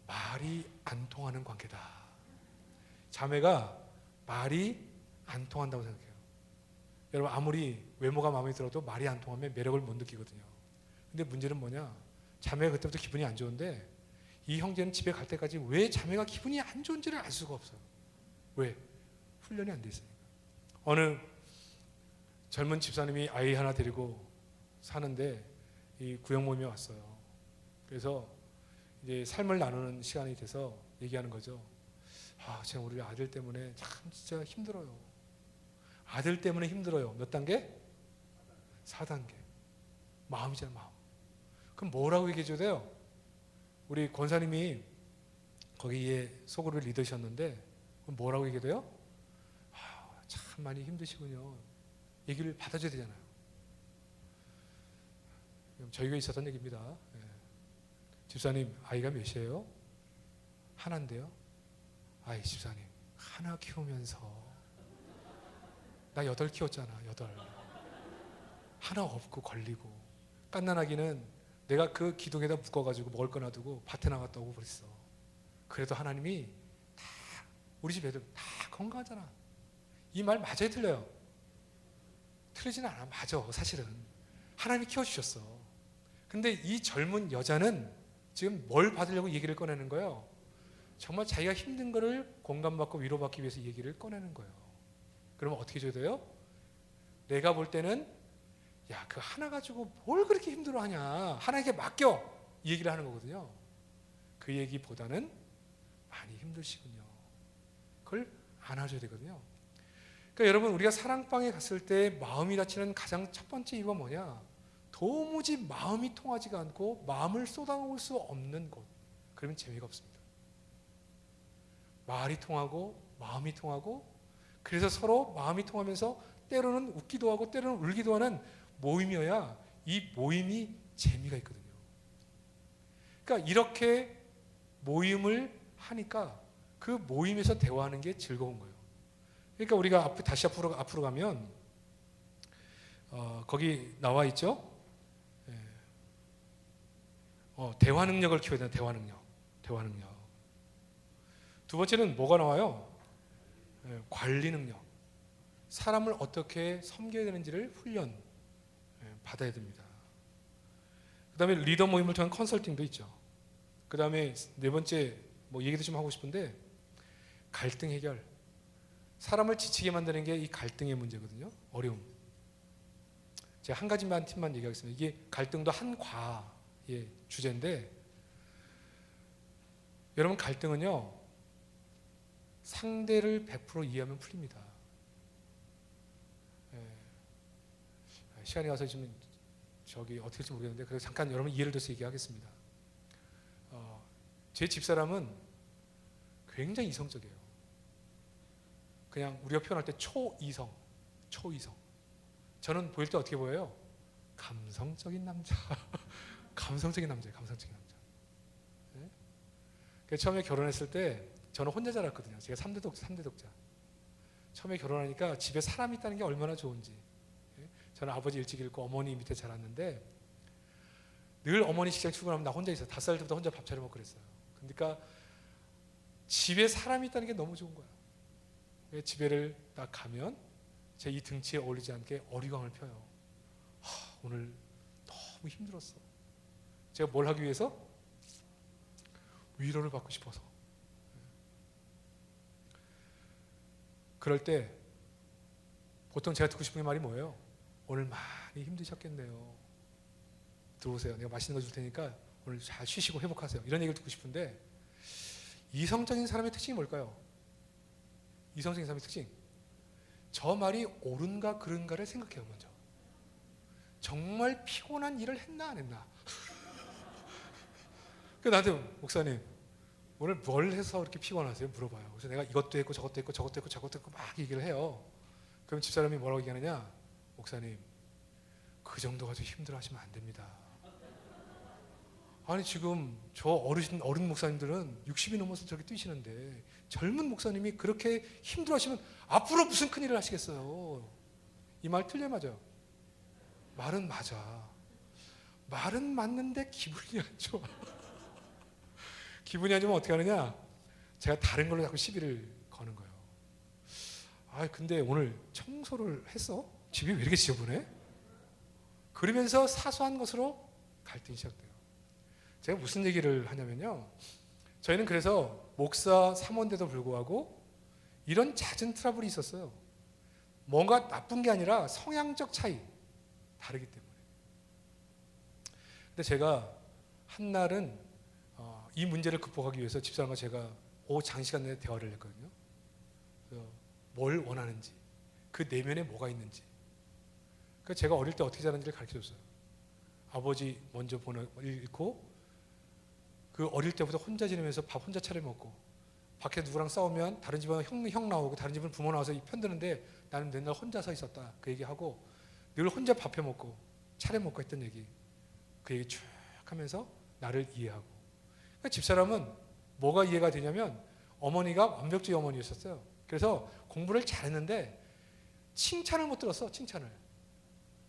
말이 안 통하는 관계다. 자매가 말이 안 통한다고 생각해요. 여러분 아무리 외모가 마음에 들어도 말이 안 통하면 매력을 못 느끼거든요. 근데 문제는 뭐냐? 자매가 그때부터 기분이 안 좋은데 이 형제는 집에 갈 때까지 왜 자매가 기분이 안 좋은지를 알 수가 없어요. 왜? 훈련이 안 돼 있으니까. 어느 젊은 집사님이 아이 하나 데리고 사는데 이 구역 모임에 왔어요. 그래서 이제 삶을 나누는 시간이 돼서 얘기하는 거죠. 제가 우리 아들 때문에 참 진짜 힘들어요. 아들 때문에 힘들어요. 몇 단계? 4단계. 마음이잖아, 마음. 그럼 뭐라고 얘기해 줘야 돼요? 우리 권사님이 거기에 소그룹 리더셨는데 그럼 뭐라고 얘기해야 돼요? 참 많이 힘드시군요. 얘기를 받아줘야 되잖아요. 저희가 있었던 얘기입니다. 예. 집사님 아이가 몇이에요? 하나인데요. 아이 집사님 하나 키우면서 나 8 키웠잖아. 8. 하나 없고 걸리고 갓난아기는 내가 그 기둥에다 묶어가지고 먹을 거 놔두고 밭에 나갔다 오고 그랬어. 그래도 하나님이 다 우리 집 애들 다 건강하잖아. 이 말 맞아요, 틀려요? 틀리지는 않아. 맞아. 사실은 하나님이 키워주셨어. 근데 이 젊은 여자는 지금 뭘 받으려고 얘기를 꺼내는 거예요? 정말 자기가 힘든 거를 공감받고 위로받기 위해서 얘기를 꺼내는 거예요. 그러면 어떻게 해줘야 돼요? 내가 볼 때는 야, 그 하나 가지고 뭘 그렇게 힘들어하냐, 하나님께 맡겨, 이 얘기를 하는 거거든요. 그 얘기보다는 많이 힘드시군요. 그걸 안아줘야 되거든요. 그러니까 여러분, 우리가 사랑방에 갔을 때 마음이 다치는 가장 첫 번째 이유가 뭐냐? 도무지 마음이 통하지가 않고 마음을 쏟아놓을 수 없는 곳. 그러면 재미가 없습니다. 말이 통하고 마음이 통하고, 그래서 서로 마음이 통하면서 때로는 웃기도 하고 때로는 울기도 하는 모임이어야 이 모임이 재미가 있거든요. 그러니까 이렇게 모임을 하니까 그 모임에서 대화하는 게 즐거운 거예요. 그러니까 우리가 다시 앞으로 가면 거기 나와 있죠. 대화 능력을 키워야 되는 대화 능력. 두 번째는 뭐가 나와요? 관리 능력. 사람을 어떻게 섬겨야 되는지를 훈련 받아야 됩니다. 그 다음에 리더 모임을 통한 컨설팅도 있죠. 그 다음에 네 번째 얘기도 좀 하고 싶은데, 갈등 해결. 사람을 지치게 만드는 게 이 갈등의 문제거든요. 어려움. 제가 한 가지만 팁만 얘기하겠습니다. 이게 갈등도 한 과의 주제인데, 여러분 갈등은요, 상대를 100% 이해하면 풀립니다. 시간이 가서 지금 어떻게 될지 모르겠는데, 그래서 잠깐 여러분 이해를 들어서 얘기하겠습니다. 제 집사람은 굉장히 이성적이에요. 그냥 우리가 표현할 때 초이성. 저는 보일 때 어떻게 보여요? 감성적인 남자. 감성적인 남자예요. 네? 그래서 처음에 결혼했을 때 저는 혼자 자랐거든요. 제가 3대 독자. 처음에 결혼하니까 집에 사람이 있다는 게 얼마나 좋은지. 저는 아버지 일찍 잃고 어머니 밑에 자랐는데, 늘 어머니 직장 출근하면 나 혼자 있어요. 5살 때부터 혼자 밥 차려 먹고 그랬어요. 그러니까 집에 사람이 있다는 게 너무 좋은 거야. 집에를 딱 가면 제 이 등치에 어울리지 않게 어리광을 펴요. 오늘 너무 힘들었어. 제가 뭘 하기 위해서? 위로를 받고 싶어서. 그럴 때 보통 제가 듣고 싶은 말이 뭐예요? 오늘 많이 힘드셨겠네요. 들어오세요. 내가 맛있는 거 줄 테니까 오늘 잘 쉬시고 회복하세요. 이런 얘기를 듣고 싶은데, 이성적인 사람의 특징이 뭘까요? 이성적인 사람의 특징. 저 말이 옳은가 그른가를 생각해요. 먼저. 정말 피곤한 일을 했나 안 했나. 그 나한테 목사님 오늘 뭘 해서 그렇게 피곤하세요? 물어봐요. 그래서 내가 이것도 했고 저것도 했고 막 얘기를 해요. 그럼 집사람이 뭐라고 얘기하느냐? 목사님 그 정도 가지고 힘들어하시면 안 됩니다. 아니 지금 저 어른 목사님들은 60이 넘어서 저렇게 뛰시는데, 젊은 목사님이 그렇게 힘들어하시면 앞으로 무슨 큰일을 하시겠어요? 이 말 틀려 맞아요? 말은 맞아. 말은 맞는데 기분이 안 좋아. 기분이 안 좋으면 어떻게 하느냐? 제가 다른 걸로 자꾸 시비를 거는 거예요. 근데 오늘 청소를 했어? 집이 왜 이렇게 지저분해? 그러면서 사소한 것으로 갈등이 시작돼요. 제가 무슨 얘기를 하냐면요, 저희는 그래서 목사 사모인데도 불구하고 이런 잦은 트러블이 있었어요. 뭔가 나쁜 게 아니라 성향적 차이, 다르기 때문에. 근데 제가 한날은 이 문제를 극복하기 위해서 집사람과 제가 장시간 내에 대화를 했거든요. 그래서 뭘 원하는지, 그 내면에 뭐가 있는지. 그러니까 제가 어릴 때 어떻게 자랐는지를 가르쳐줬어요. 아버지 먼저 읽고, 그 어릴 때부터 혼자 지내면서 밥 혼자 차려 먹고, 밖에 누구랑 싸우면 다른 집은 형 나오고 다른 집은 부모 나와서 편드는데 나는 맨날 혼자서 있었다, 그 얘기하고, 늘 혼자 밥해 먹고 차려 먹고 했던 얘기, 그 얘기 쭉 하면서 나를 이해하고. 그러니까 집사람은 뭐가 이해가 되냐면 어머니가 완벽주의 어머니였었어요. 그래서 공부를 잘했는데 칭찬을 못 들었어, 칭찬을.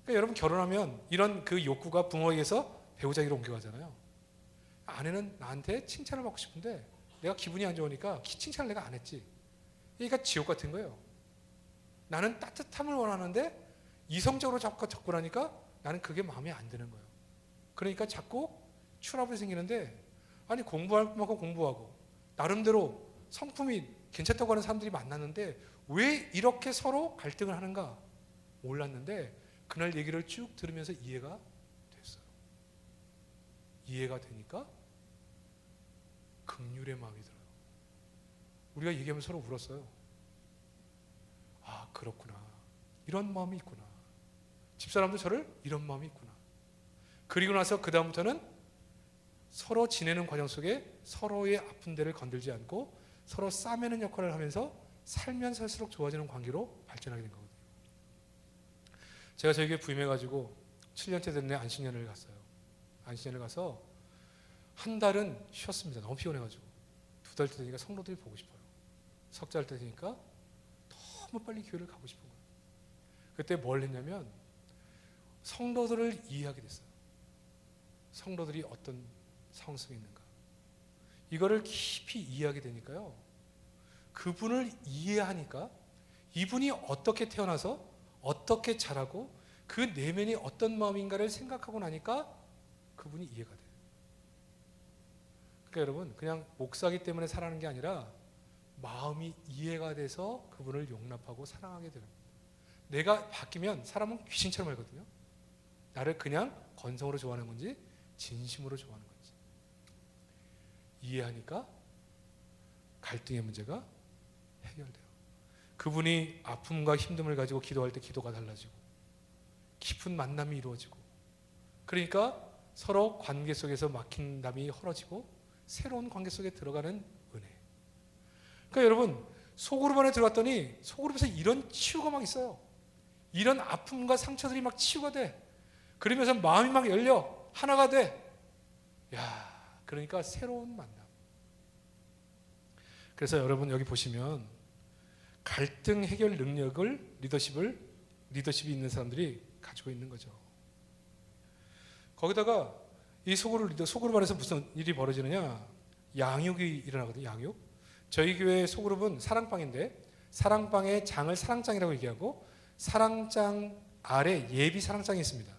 그러니까 여러분, 결혼하면 이런 그 욕구가 부모에게서 배우자에게로 옮겨가잖아요. 아내는 나한테 칭찬을 받고 싶은데 내가 기분이 안 좋으니까 칭찬을 내가 안 했지. 그러니까 지옥 같은 거예요. 나는 따뜻함을 원하는데 이성적으로 자꾸 접근하니까 나는 그게 마음에 안 드는 거예요. 그러니까 자꾸 트러블이 생기는데, 아니 공부할 만큼 공부하고 나름대로 성품이 괜찮다고 하는 사람들이 만났는데 왜 이렇게 서로 갈등을 하는가 몰랐는데, 그날 얘기를 쭉 들으면서 이해가 됐어요. 이해가 되니까 긍휼의 마음이 들어요. 우리가 얘기하면서 서로 울었어요. 아, 그렇구나, 이런 마음이 있구나. 집사람도 저를 이런 마음이 있구나. 그리고 나서 그 다음부터는 서로 지내는 과정 속에 서로의 아픈 데를 건들지 않고 서로 싸매는 역할을 하면서 살면 살수록 좋아지는 관계로 발전하게 된 거거든요. 제가 저희 교회 부임해가지고 7년째 됐네, 안식년을 갔어요. 안식년을 가서 한 달은 쉬었습니다. 너무 피곤해가지고. 2달 때 되니까 성도들이 보고 싶어요. 석 달 때 되니까 너무 빨리 교회를 가고 싶은 거예요. 그때 뭘 했냐면 성도들을 이해하게 됐어요. 성도들이 어떤 상승이 있는가, 이거를 깊이 이해하게 되니까요, 그분을 이해하니까 이분이 어떻게 태어나서 어떻게 자라고 그 내면이 어떤 마음인가를 생각하고 나니까 그분이 이해가 돼요. 그러니까 여러분, 그냥 목사기 때문에 사랑하는 게 아니라 마음이 이해가 돼서 그분을 용납하고 사랑하게 되는 거예요. 내가 바뀌면 사람은 귀신처럼 알거든요. 나를 그냥 건성으로 좋아하는 건지 진심으로 좋아하는 건지. 이해하니까 갈등의 문제가 해결돼요. 그분이 아픔과 힘듦을 가지고 기도할 때 기도가 달라지고 깊은 만남이 이루어지고, 그러니까 서로 관계 속에서 막힌 담이 헐어지고 새로운 관계 속에 들어가는 은혜. 그러니까 여러분, 소그룹 안에 들어갔더니 소그룹에서 이런 치유가 막 있어요. 이런 아픔과 상처들이 막 치유가 돼. 그러면서 마음이 막 열려 하나가 돼. 야, 그러니까 새로운 만남. 그래서 여러분, 여기 보시면 갈등 해결 능력을 리더십이 있는 사람들이 가지고 있는 거죠. 거기다가 이 소그룹 안에서 무슨 일이 벌어지느냐, 양육이 일어나거든요. 양육. 저희 교회 소그룹은 사랑방인데 사랑방의 장을 사랑장이라고 얘기하고 사랑장 아래 예비 사랑장이 있습니다.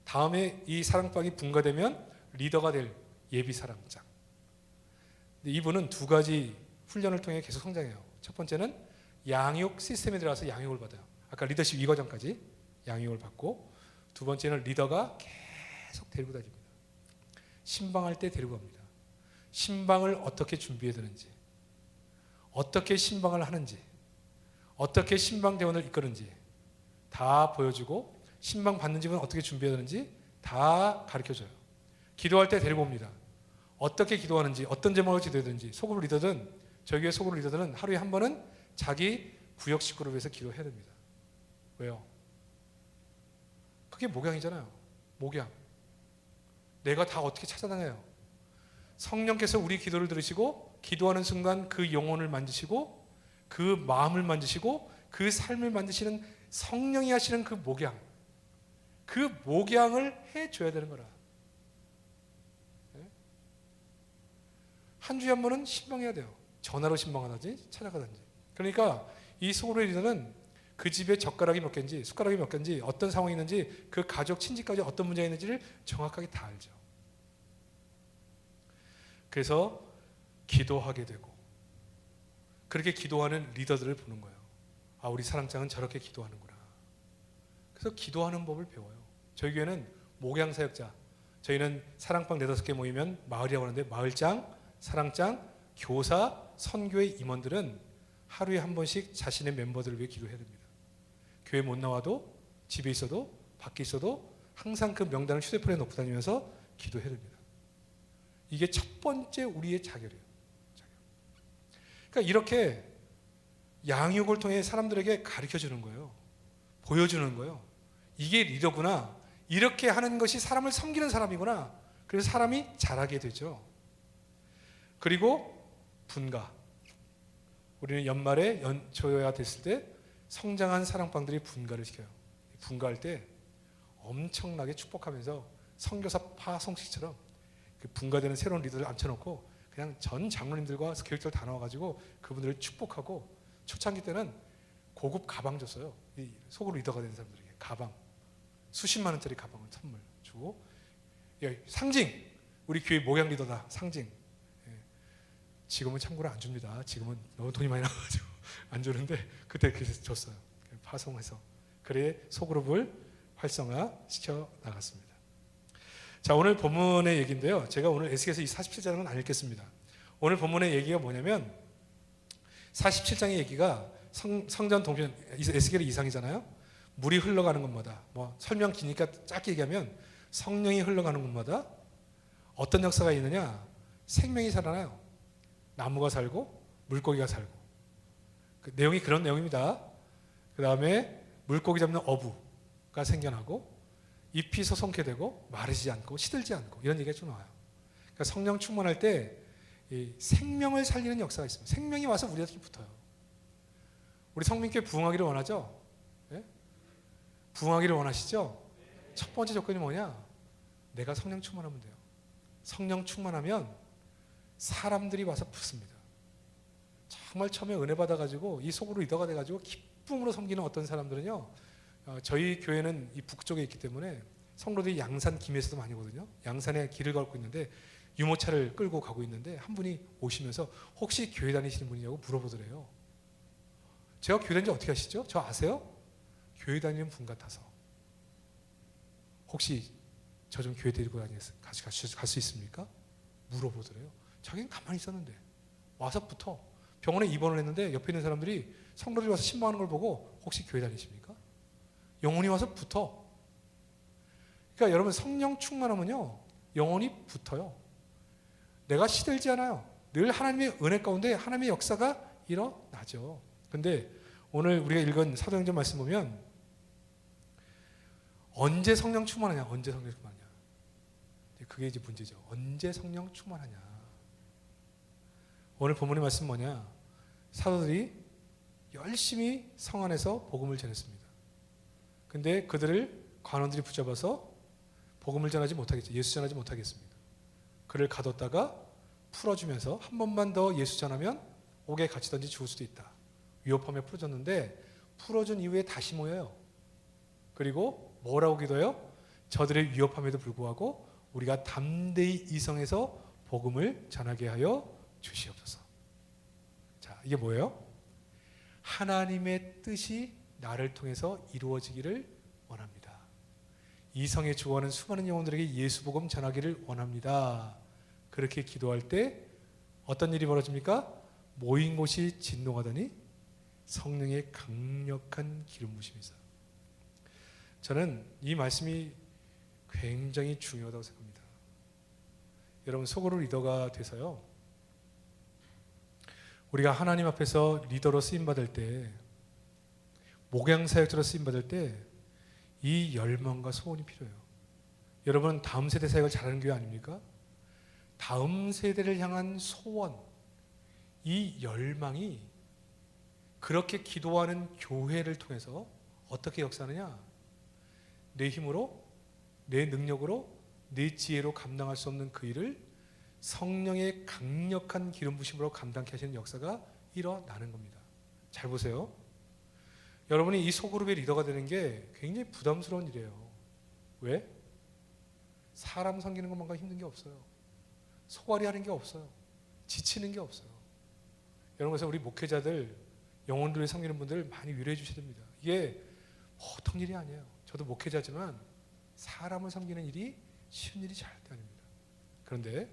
다음에 이 사랑방이 분가되면 리더가 될 예비 사랑장. 이분은 2가지 훈련을 통해 계속 성장해요. 첫 번째는 양육 시스템에 들어가서 양육을 받아요. 아까 리더십 2과정까지 양육을 받고, 2번째는 리더가 계속 데리고 다닙니다. 신방할 때 데리고 갑니다. 신방을 어떻게 준비해야 되는지, 어떻게 신방을 하는지, 어떻게 신방 대원을 이끄는지 다 보여주고, 신방 받는 집은 어떻게 준비해야 되는지 다 가르쳐줘요. 기도할 때 데리고 옵니다. 어떻게 기도하는지, 어떤 제목을 기도해야 되는지. 소그룹 리더든, 저희 교회 소그룹 리더들은 하루에 한 번은 자기 구역식 그룹에서 기도해야 됩니다. 왜요? 그게 목양이잖아요. 목양. 내가 다 어떻게 찾아다녀요? 성령께서 우리 기도를 들으시고 기도하는 순간 그 영혼을 만지시고 그 마음을 만지시고 그 삶을 만드시는 성령이 하시는 그 목양, 그 목양을 해줘야 되는 거라. 한 주에 한 번은 신방해야 돼요. 전화로 신방하든지 찾아가든지. 그러니까 이 소그룹 리더는 그 집에 젓가락이 몇 개인지 숟가락이 몇 개인지 어떤 상황이 있는지 그 가족 친지까지 어떤 문제가 있는지를 정확하게 다 알죠. 그래서 기도하게 되고, 그렇게 기도하는 리더들을 보는 거예요. 아, 우리 사랑장은 저렇게 기도하는구나. 그래서 기도하는 법을 배워요. 저희 교회는 목양 사역자, 저희는 사랑방 4-5개 모이면 마을이라고 하는데 마을장, 사랑장, 교사, 선교의 임원들은 하루에 한 번씩 자신의 멤버들을 위해 기도해야 됩니다. 교회 못 나와도 집에 있어도 밖에 있어도 항상 그 명단을 휴대폰에 놓고 다니면서 기도해야 됩니다. 이게 첫 번째 우리의 자결이에요. 그러니까 이렇게 양육을 통해 사람들에게 가르쳐주는 거예요. 보여주는 거예요. 이게 리더구나. 이렇게 하는 것이 사람을 섬기는 사람이구나. 그래서 사람이 잘하게 되죠. 그리고 분가. 우리는 연말에 연초가 됐을 때 성장한 사랑방들이 분가를 시켜요. 분가할 때 엄청나게 축복하면서 선교사 파송식처럼 그 분가되는 새로운 리더를 앉혀놓고 그냥 전 장로님들과 교육들 다 나와가지고 그분들을 축복하고, 초창기 때는 고급 가방 줬어요. 이 속으로 리더가 된 사람들에게 가방, 수십만 원짜리 가방을 선물 주고, 상징, 우리 교회 목양 리더다 상징. 지금은 참고로 안 줍니다. 지금은 너무 돈이 많이 나가지고 안 주는데 그때 그래서 줬어요. 파송해서. 그래 소그룹을 활성화시켜 나갔습니다. 자, 오늘 본문의 얘기인데요. 제가 오늘 에스겔서 이 47장은 안 읽겠습니다. 오늘 본문의 얘기가 뭐냐면 47장의 얘기가 성전 동편, 에스겔의 이상이잖아요. 물이 흘러가는 곳마다, 뭐 설명 기니까 짧게 얘기하면 성령이 흘러가는 곳마다 어떤 역사가 있느냐? 생명이 살아나요. 나무가 살고 물고기가 살고, 그 내용이 그런 내용입니다. 그 다음에 물고기 잡는 어부가 생겨나고 잎이 소송케 되고 마르지 않고 시들지 않고, 이런 얘기가 좀 나와요. 그러니까 성령 충만할 때 이 생명을 살리는 역사가 있습니다. 생명이 와서 우리한테 붙어요. 우리 성민교회 부흥하기를 원하죠? 네? 부흥하기를 원하시죠? 첫 번째 조건이 뭐냐? 내가 성령 충만하면 돼요. 성령 충만하면 사람들이 와서 붙습니다. 정말 처음에 은혜 받아가지고 이 속으로 리더가 돼가지고 기쁨으로 섬기는 어떤 사람들은요, 저희 교회는 이 북쪽에 있기 때문에 성도들이 양산 김해에서도 많이 오거든요. 양산에 길을 걷고 있는데 유모차를 끌고 가고 있는데 한 분이 오시면서 혹시 교회 다니시는 분이냐고 물어보더래요. 제가 교회 다니는지 어떻게 아시죠? 저 아세요? 교회 다니는 분 같아서. 혹시 저 좀 교회 데리고 같이 갈 수 있습니까? 물어보더래요. 자기는 가만히 있었는데 와서부터 병원에 입원을 했는데 옆에 있는 사람들이 성도들이 와서 신방하는 걸 보고 혹시 교회 다니십니까? 영혼이 와서 붙어. 그러니까 여러분, 성령 충만하면요 영혼이 붙어요. 내가 시들지 않아요. 늘 하나님의 은혜 가운데 하나님의 역사가 일어나죠. 근데 오늘 우리가 읽은 사도행전 말씀 보면 언제 성령 충만하냐? 언제 성령 충만하냐? 그게 이제 문제죠. 언제 성령 충만하냐? 오늘 본문의 말씀 뭐냐? 사도들이 열심히 성 안에서 복음을 전했습니다. 근데 그들을 관원들이 붙잡아서 복음을 전하지 못하겠죠. 예수 전하지 못하겠습니다. 그를 가뒀다가 풀어주면서 한 번만 더 예수 전하면 옥에 갇히든지 죽을 수도 있다. 위협하며 풀어줬는데 풀어준 이후에 다시 모여요. 그리고 뭐라고 기도해요? 저들의 위협함에도 불구하고 우리가 담대히 이성에서 복음을 전하게 하여 주시옵소서. 자, 이게 뭐예요? 하나님의 뜻이 나를 통해서 이루어지기를 원합니다. 이성에 주어하는 수많은 영혼들에게 예수 복음 전하기를 원합니다. 그렇게 기도할 때 어떤 일이 벌어집니까? 모인 곳이 진동하더니 성령의 강력한 기름 부심이 있어요. 저는 이 말씀이 굉장히 중요하다고 생각합니다. 여러분, 속으로 리더가 돼서요, 우리가 하나님 앞에서 리더로 쓰임받을 때, 목양사역자로 쓰임받을 때 이 열망과 소원이 필요해요. 여러분, 다음 세대 사역을 잘하는 교회 아닙니까? 다음 세대를 향한 소원, 이 열망이 그렇게 기도하는 교회를 통해서 어떻게 역사하느냐? 내 힘으로, 내 능력으로, 내 지혜로 감당할 수 없는 그 일을 성령의 강력한 기름 부심으로 감당케 하시는 역사가 일어나는 겁니다. 잘 보세요. 여러분이 이 소그룹의 리더가 되는 게 굉장히 부담스러운 일이에요. 왜? 사람 섬기는 것만큼 힘든 게 없어요. 소갈이 하는 게 없어요. 지치는 게 없어요. 여러분, 그래서 우리 목회자들, 영혼들을 섬기는 분들 많이 위로해 주셔야 됩니다. 이게 보통 일이 아니에요. 저도 목회자지만 사람을 섬기는 일이 쉬운 일이 절대 아닙니다. 그런데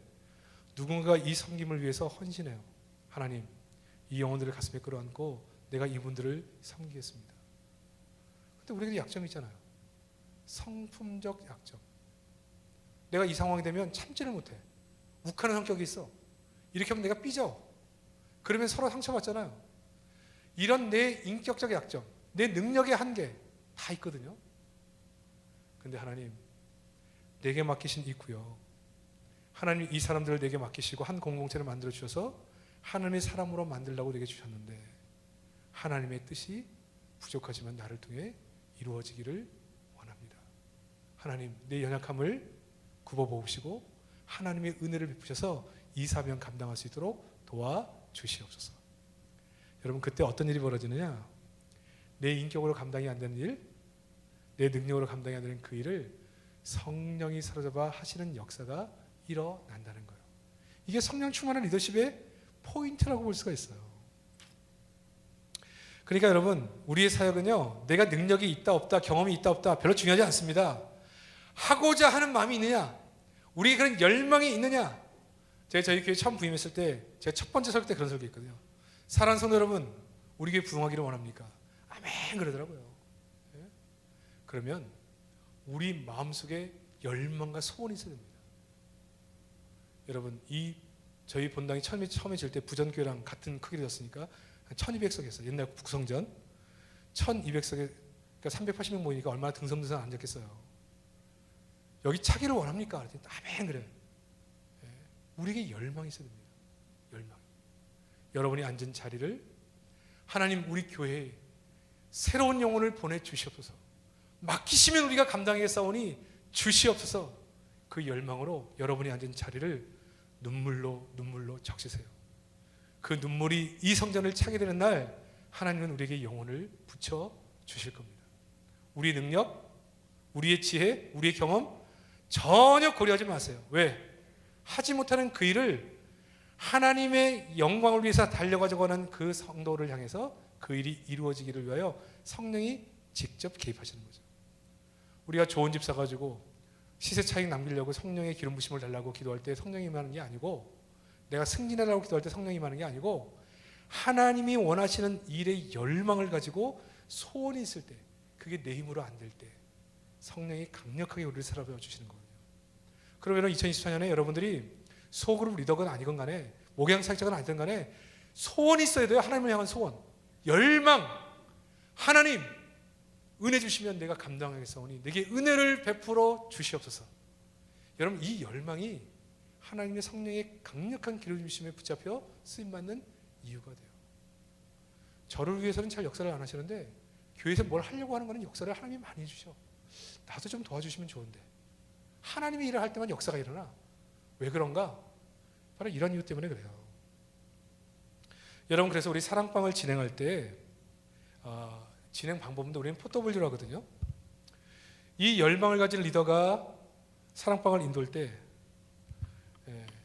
누군가 이 섬김을 위해서 헌신해요. 하나님, 이 영혼들을 가슴에 끌어안고 내가 이분들을 섬기겠습니다. 근데 우리에게 약점이 있잖아요. 성품적 약점. 내가 이 상황이 되면 참지를 못해. 욱하는 성격이 있어. 이렇게 하면 내가 삐져. 그러면 서로 상처받잖아요. 이런 내 인격적 약점, 내 능력의 한계 다 있거든요. 근데 하나님, 내게 맡기신 이 구역, 하나님 이 사람들을 내게 맡기시고 한 공동체를 만들어 주셔서 하나님의 사람으로 만들라고 내게 주셨는데 하나님의 뜻이 부족하지만 나를 통해 이루어지기를 원합니다. 하나님, 내 연약함을 굽어보시고 하나님의 은혜를 베푸셔서 이 사명 감당할 수 있도록 도와주시옵소서. 여러분, 그때 어떤 일이 벌어지느냐? 내 인격으로 감당이 안 되는 일, 내 능력으로 감당이 안 되는 그 일을 성령이 사로잡아 하시는 역사가 일어난다는 거예요. 이게 성령 충만한 리더십의 포인트라고 볼 수가 있어요. 그러니까 여러분, 우리의 사역은요, 내가 능력이 있다 없다, 경험이 있다 없다 별로 중요하지 않습니다. 하고자 하는 마음이 있느냐, 우리의 그런 열망이 있느냐. 제가 저희 교회 처음 부임했을 때 제가 첫 번째 설교 때 그런 설교했거든요. 사랑하는 성도 여러분, 우리 교회 부흥하기를 원합니까? 아멘 그러더라고요. 예? 그러면 우리 마음속에 열망과 소원이 있어야 됩니다. 여러분, 이 저희 본당이 처음에 질 때 부전교회랑 같은 크기로 졌으니까 한 1200석 했어요. 옛날 국성전 1200석에 그러니까 380명 모이니까 얼마나 등성등성 앉았겠어요. 여기 차기를 원합니까? 그랬더니 아멘 그래요. 예. 우리에게 열망이 있어야 됩니다. 열망. 여러분이 앉은 자리를 하나님 우리 교회에 새로운 영혼을 보내주시옵소서. 맡기시면 우리가 감당하겠사오니 주시옵소서. 그 열망으로 여러분이 앉은 자리를 눈물로 적시세요. 그 눈물이 이 성전을 차게 되는 날 하나님은 우리에게 영혼을 붙여주실 겁니다. 우리의 능력, 우리의 지혜, 우리의 경험 전혀 고려하지 마세요. 왜? 하지 못하는 그 일을 하나님의 영광을 위해서 달려가자고 하는 그 성도를 향해서 그 일이 이루어지기를 위하여 성령이 직접 개입하시는 거죠. 우리가 좋은 집 사가지고 시세 차익 남기려고 성령의 기름 부심을 달라고 기도할 때 성령이 임하는 게 아니고, 내가 승진하라고 기도할 때 성령이 임하는 게 아니고, 하나님이 원하시는 일의 열망을 가지고 소원이 있을 때, 그게 내 힘으로 안 될 때 성령이 강력하게 우리를 사로잡아 주시는 거거든요. 그러면 2024년에 여러분들이 소그룹 리더건 아니건 간에 목양 사역자건 아니든 간에 소원이 있어야 돼요. 하나님을 향한 소원, 열망. 하나님 은혜 주시면 내가 감당하겠사오니 내게 은혜를 베풀어 주시옵소서. 여러분, 이 열망이 하나님의 성령의 강력한 기름 부심에 붙잡혀 쓰임받는 이유가 돼요. 저를 위해서는 잘 역사를 안 하시는데 교회에서 뭘 하려고 하는 거는 역사를 하나님이 많이 해주셔. 나도 좀 도와주시면 좋은데 하나님이 일을 할 때만 역사가 일어나. 왜 그런가? 바로 이런 이유 때문에 그래요. 여러분, 그래서 우리 사랑방을 진행할 때 진행 방법인데 우리는 포터블류로 하거든요. 이 열망을 가진 리더가 사랑방을 인도할 때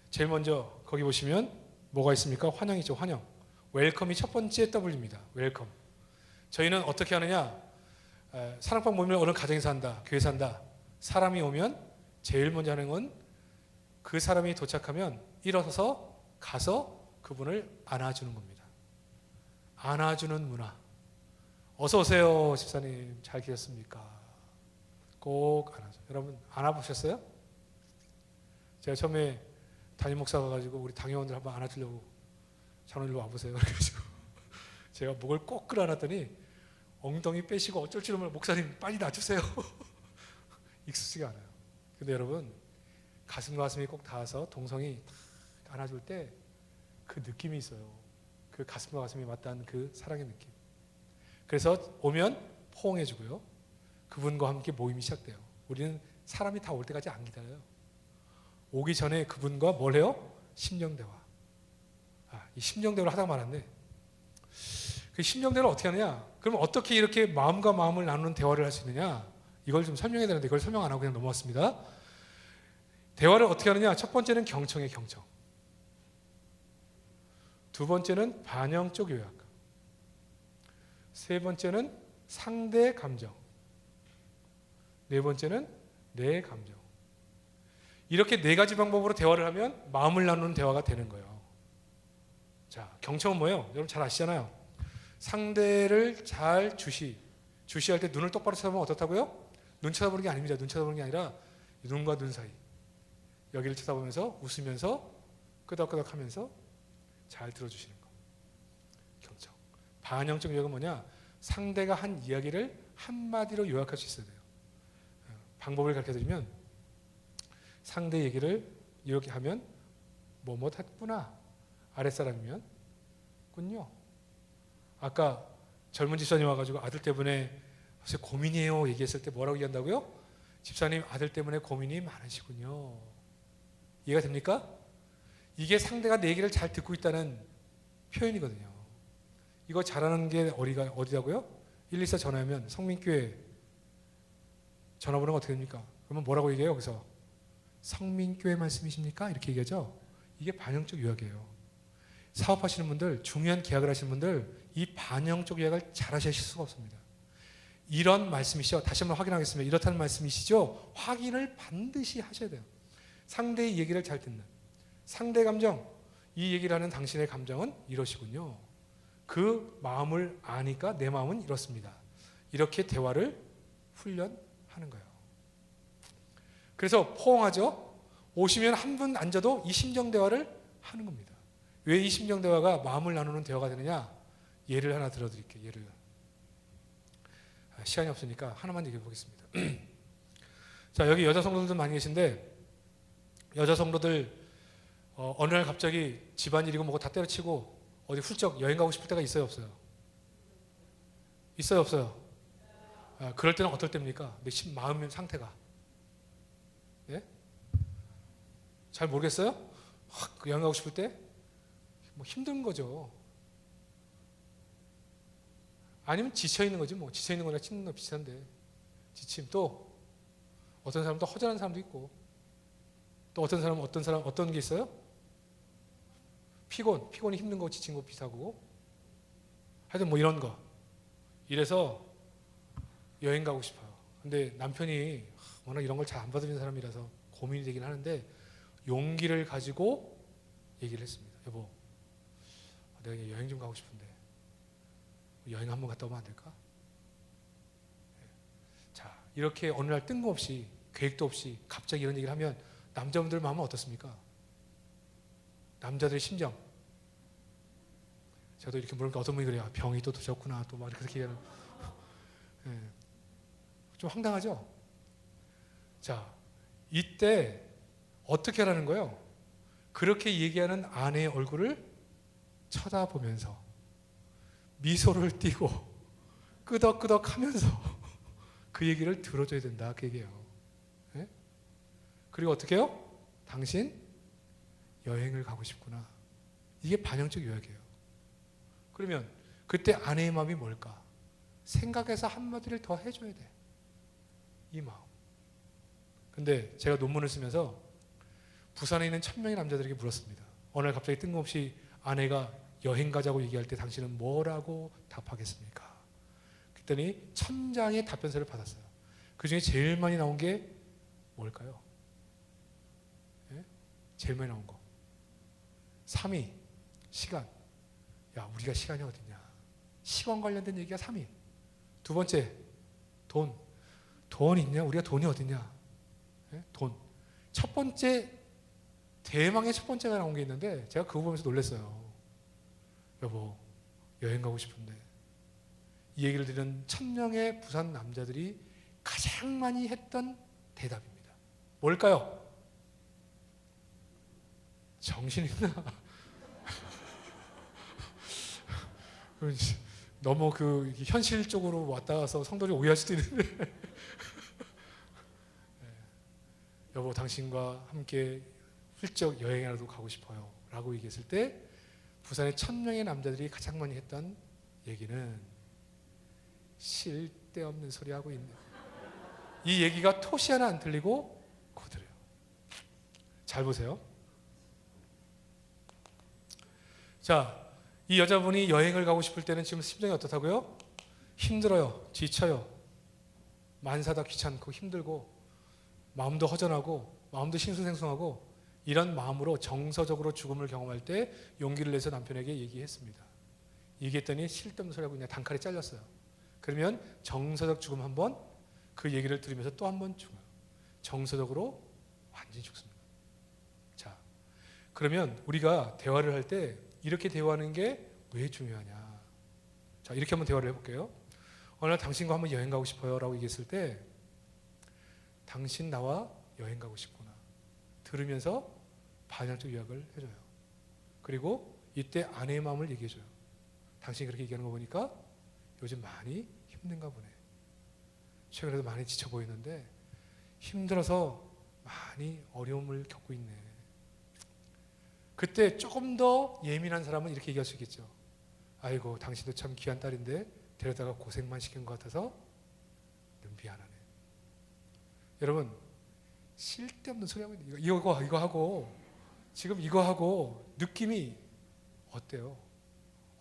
제일 먼저 거기 보시면 뭐가 있습니까? 환영이죠. 환영. 웰컴이 첫 번째 W입니다. 웰컴. 저희는 어떻게 하느냐, 사랑방 모이면 어느 가정에서 한다, 교회에서 한다. 사람이 오면 제일 먼저 하는 건 그 사람이 도착하면 일어서서 가서 그분을 안아주는 겁니다. 안아주는 문화. 어서 오세요 집사님, 잘 계셨습니까? 꼭 안아줘. 여러분 안아보셨어요? 제가 처음에 담임 목사 가가지고 우리 당회원들 한번 안아주려고, 장로일로 와보세요 그래가지고 제가 목을 꼭 끌어안았더니 엉덩이 빼시고 어쩔 줄 몰라 목사님 빨리 놔주세요 익숙지가 않아요. 근데 여러분, 가슴과 가슴이 꼭 닿아서 동성이 안아줄 때 그 느낌이 있어요. 그 가슴과 가슴이 맞닿은 그 사랑의 느낌. 그래서 오면 포옹해주고요, 그분과 함께 모임이 시작돼요. 우리는 사람이 다 올 때까지 안 기다려요. 오기 전에 그분과 뭘 해요? 심령대화. 이 심령대화를 하다가 말았네. 그 심령대화를 어떻게 하느냐? 그럼 어떻게 이렇게 마음과 마음을 나누는 대화를 할 수 있느냐? 이걸 좀 설명해야 되는데 이걸 설명 안 하고 그냥 넘어왔습니다. 대화를 어떻게 하느냐? 첫 번째는 경청의 경청. 두 번째는 반영적 요약. 세 번째는 상대 감정. 네 번째는 내 감정. 이렇게 네 가지 방법으로 대화를 하면 마음을 나누는 대화가 되는 거예요. 자, 경청은 뭐예요? 여러분 잘 아시잖아요. 상대를 잘 주시할 때 눈을 똑바로 쳐다보면 어떻다고요? 눈 쳐다보는 게 아닙니다. 눈 쳐다보는 게 아니라 눈과 눈 사이 여기를 쳐다보면서 웃으면서 끄덕끄덕 하면서 잘 들어주시는 거. 경청. 반영적 요약은 뭐냐? 상대가 한 이야기를 한마디로 요약할 수 있어야 돼요. 방법을 가르쳐드리면 상대 얘기를 이렇게 하면 뭐뭐 했구나. 아랫사람이면 군요. 아까 젊은 집사님 와가지고 아들 때문에 요새 고민이에요 얘기했을 때 뭐라고 얘기한다고요? 집사님 아들 때문에 고민이 많으시군요. 이해가 됩니까? 이게 상대가 내 얘기를 잘 듣고 있다는 표현이거든요. 이거 잘하는 게 어디다고요? 114 전화하면 성민교회 전화번호가 어떻게 됩니까? 그러면 뭐라고 얘기해요? 여기서 성민교회 말씀이십니까? 이렇게 얘기하죠. 이게 반영적 요약이에요. 사업하시는 분들, 중요한 계약을 하시는 분들 이 반영적 요약을 잘 하실 수가 없습니다. 이런 말씀이시죠? 다시 한번 확인하겠습니다. 이렇다는 말씀이시죠? 확인을 반드시 하셔야 돼요. 상대의 얘기를 잘 듣는 상대 감정, 이 얘기를 하는 당신의 감정은 이러시군요. 그 마음을 아니까 내 마음은 이렇습니다. 이렇게 대화를 훈련하는 거예요. 그래서 포옹하죠. 오시면 한 분 앉아도 이 심정 대화를 하는 겁니다. 왜 이 심정 대화가 마음을 나누는 대화가 되느냐? 예를 하나 들어드릴게요. 예를. 시간이 없으니까 하나만 얘기해 보겠습니다. 자, 여기 여자 성도들도 많이 계신데 여자 성도들 어느 날 갑자기 집안일이고 뭐고 다 때려치고 어디 훌쩍 여행 가고 싶을 때가 있어요, 없어요? 있어요, 없어요? 그럴 때는 어떨 때입니까? 내 마음 상태가 예? 잘 모르겠어요? 여행 가고 싶을 때 뭐 힘든 거죠. 아니면 지쳐 있는 거지 뭐. 지쳐 있는 거나 치는 거 비슷한데 지침. 또 어떤 사람도 허전한 사람도 있고 또 어떤 사람은 어떤 게 있어요? 피곤이 힘든 거 지친 거 비슷하고 하여튼 뭐 이런 거. 이래서 여행 가고 싶어요. 근데 남편이 워낙 이런 걸 잘 안 받아주는 사람이라서 고민이 되긴 하는데 용기를 가지고 얘기를 했습니다. 여보, 내가 여행 좀 가고 싶은데 여행 한번 갔다 오면 안 될까? 자, 이렇게 어느 날 뜬금없이 계획도 없이 갑자기 이런 얘기를 하면 남자분들 마음은 어떻습니까? 남자들의 심정. 저도 이렇게 물으니까 어떤 분이 그래요. 병이 또 드셨구나. 또 막 이렇게 얘기하는. 좀 황당하죠? 자, 이때 어떻게 하라는 거예요? 그렇게 얘기하는 아내의 얼굴을 쳐다보면서 미소를 띠고 끄덕끄덕 하면서 그 얘기를 들어줘야 된다. 그 얘기예요. 네? 그리고 어떻게 해요? 당신 여행을 가고 싶구나. 이게 반영적 요약이에요. 그러면 그때 아내의 마음이 뭘까? 생각해서 한마디를 더 해줘야 돼. 이 마음. 근데 제가 논문을 쓰면서 부산에 있는 1000명의 남자들에게 물었습니다. 어느 날 갑자기 뜬금없이 아내가 여행 가자고 얘기할 때 당신은 뭐라고 답하겠습니까? 그랬더니 1000장의 답변서를 받았어요. 그 중에 제일 많이 나온 게 뭘까요? 네? 제일 많이 나온 거. 3위, 시간. 야, 우리가 시간이 어딨냐. 시간 관련된 얘기가 3위. 두 번째, 돈. 돈 있냐? 우리가 돈이 어딨냐. 네? 돈. 첫 번째, 대망의 첫 번째가 나온 게 있는데 제가 그거 보면서 놀랐어요. 여보, 여행 가고 싶은데. 이 얘기를 들은 1000명의 부산 남자들이 가장 많이 했던 대답입니다. 뭘까요? 정신 있나? 너무 그 현실적으로 왔다 가서 성도들이 오해할 수도 있는데 여보, 당신과 함께 훌쩍 여행이라도 가고 싶어요 라고 얘기했을 때 부산의 1000명의 남자들이 가장 많이 했던 얘기는 쓸데없는 소리 하고 있네. 이 얘기가 토시 하나 안 틀리고 그대로요. 잘 보세요. 자, 이 여자분이 여행을 가고 싶을 때는 지금 심정이 어떻다고요? 힘들어요. 지쳐요. 만사다 귀찮고 힘들고 마음도 허전하고 마음도 싱숭생숭하고 이런 마음으로 정서적으로 죽음을 경험할 때 용기를 내서 남편에게 얘기했습니다. 얘기했더니 쓸데없는 소리하고 그냥 단칼에 잘렸어요. 그러면 정서적 죽음 한 번, 그 얘기를 들으면서 또 한 번 죽어요. 정서적으로 완전히 죽습니다. 자, 그러면 우리가 대화를 할 때 이렇게 대화하는 게 왜 중요하냐? 자, 이렇게 한번 대화를 해볼게요. 어느 날 당신과 한번 여행 가고 싶어요 라고 얘기했을 때, 당신 나와 여행 가고 싶구나 들으면서 반향적 요약을 해줘요. 그리고 이때 아내의 마음을 얘기해줘요. 당신이 그렇게 얘기하는 거 보니까 요즘 많이 힘든가 보네. 최근에도 많이 지쳐 보이는데 힘들어서 많이 어려움을 겪고 있네. 그때 조금 더 예민한 사람은 이렇게 얘기할 수 있겠죠. 아이고, 당신도 참 귀한 딸인데 데려다가 고생만 시킨 것 같아서 좀 미안하네. 여러분, 쓸데없는 소리 하고 있는 이거 하고 지금 이거 하고 느낌이 어때요?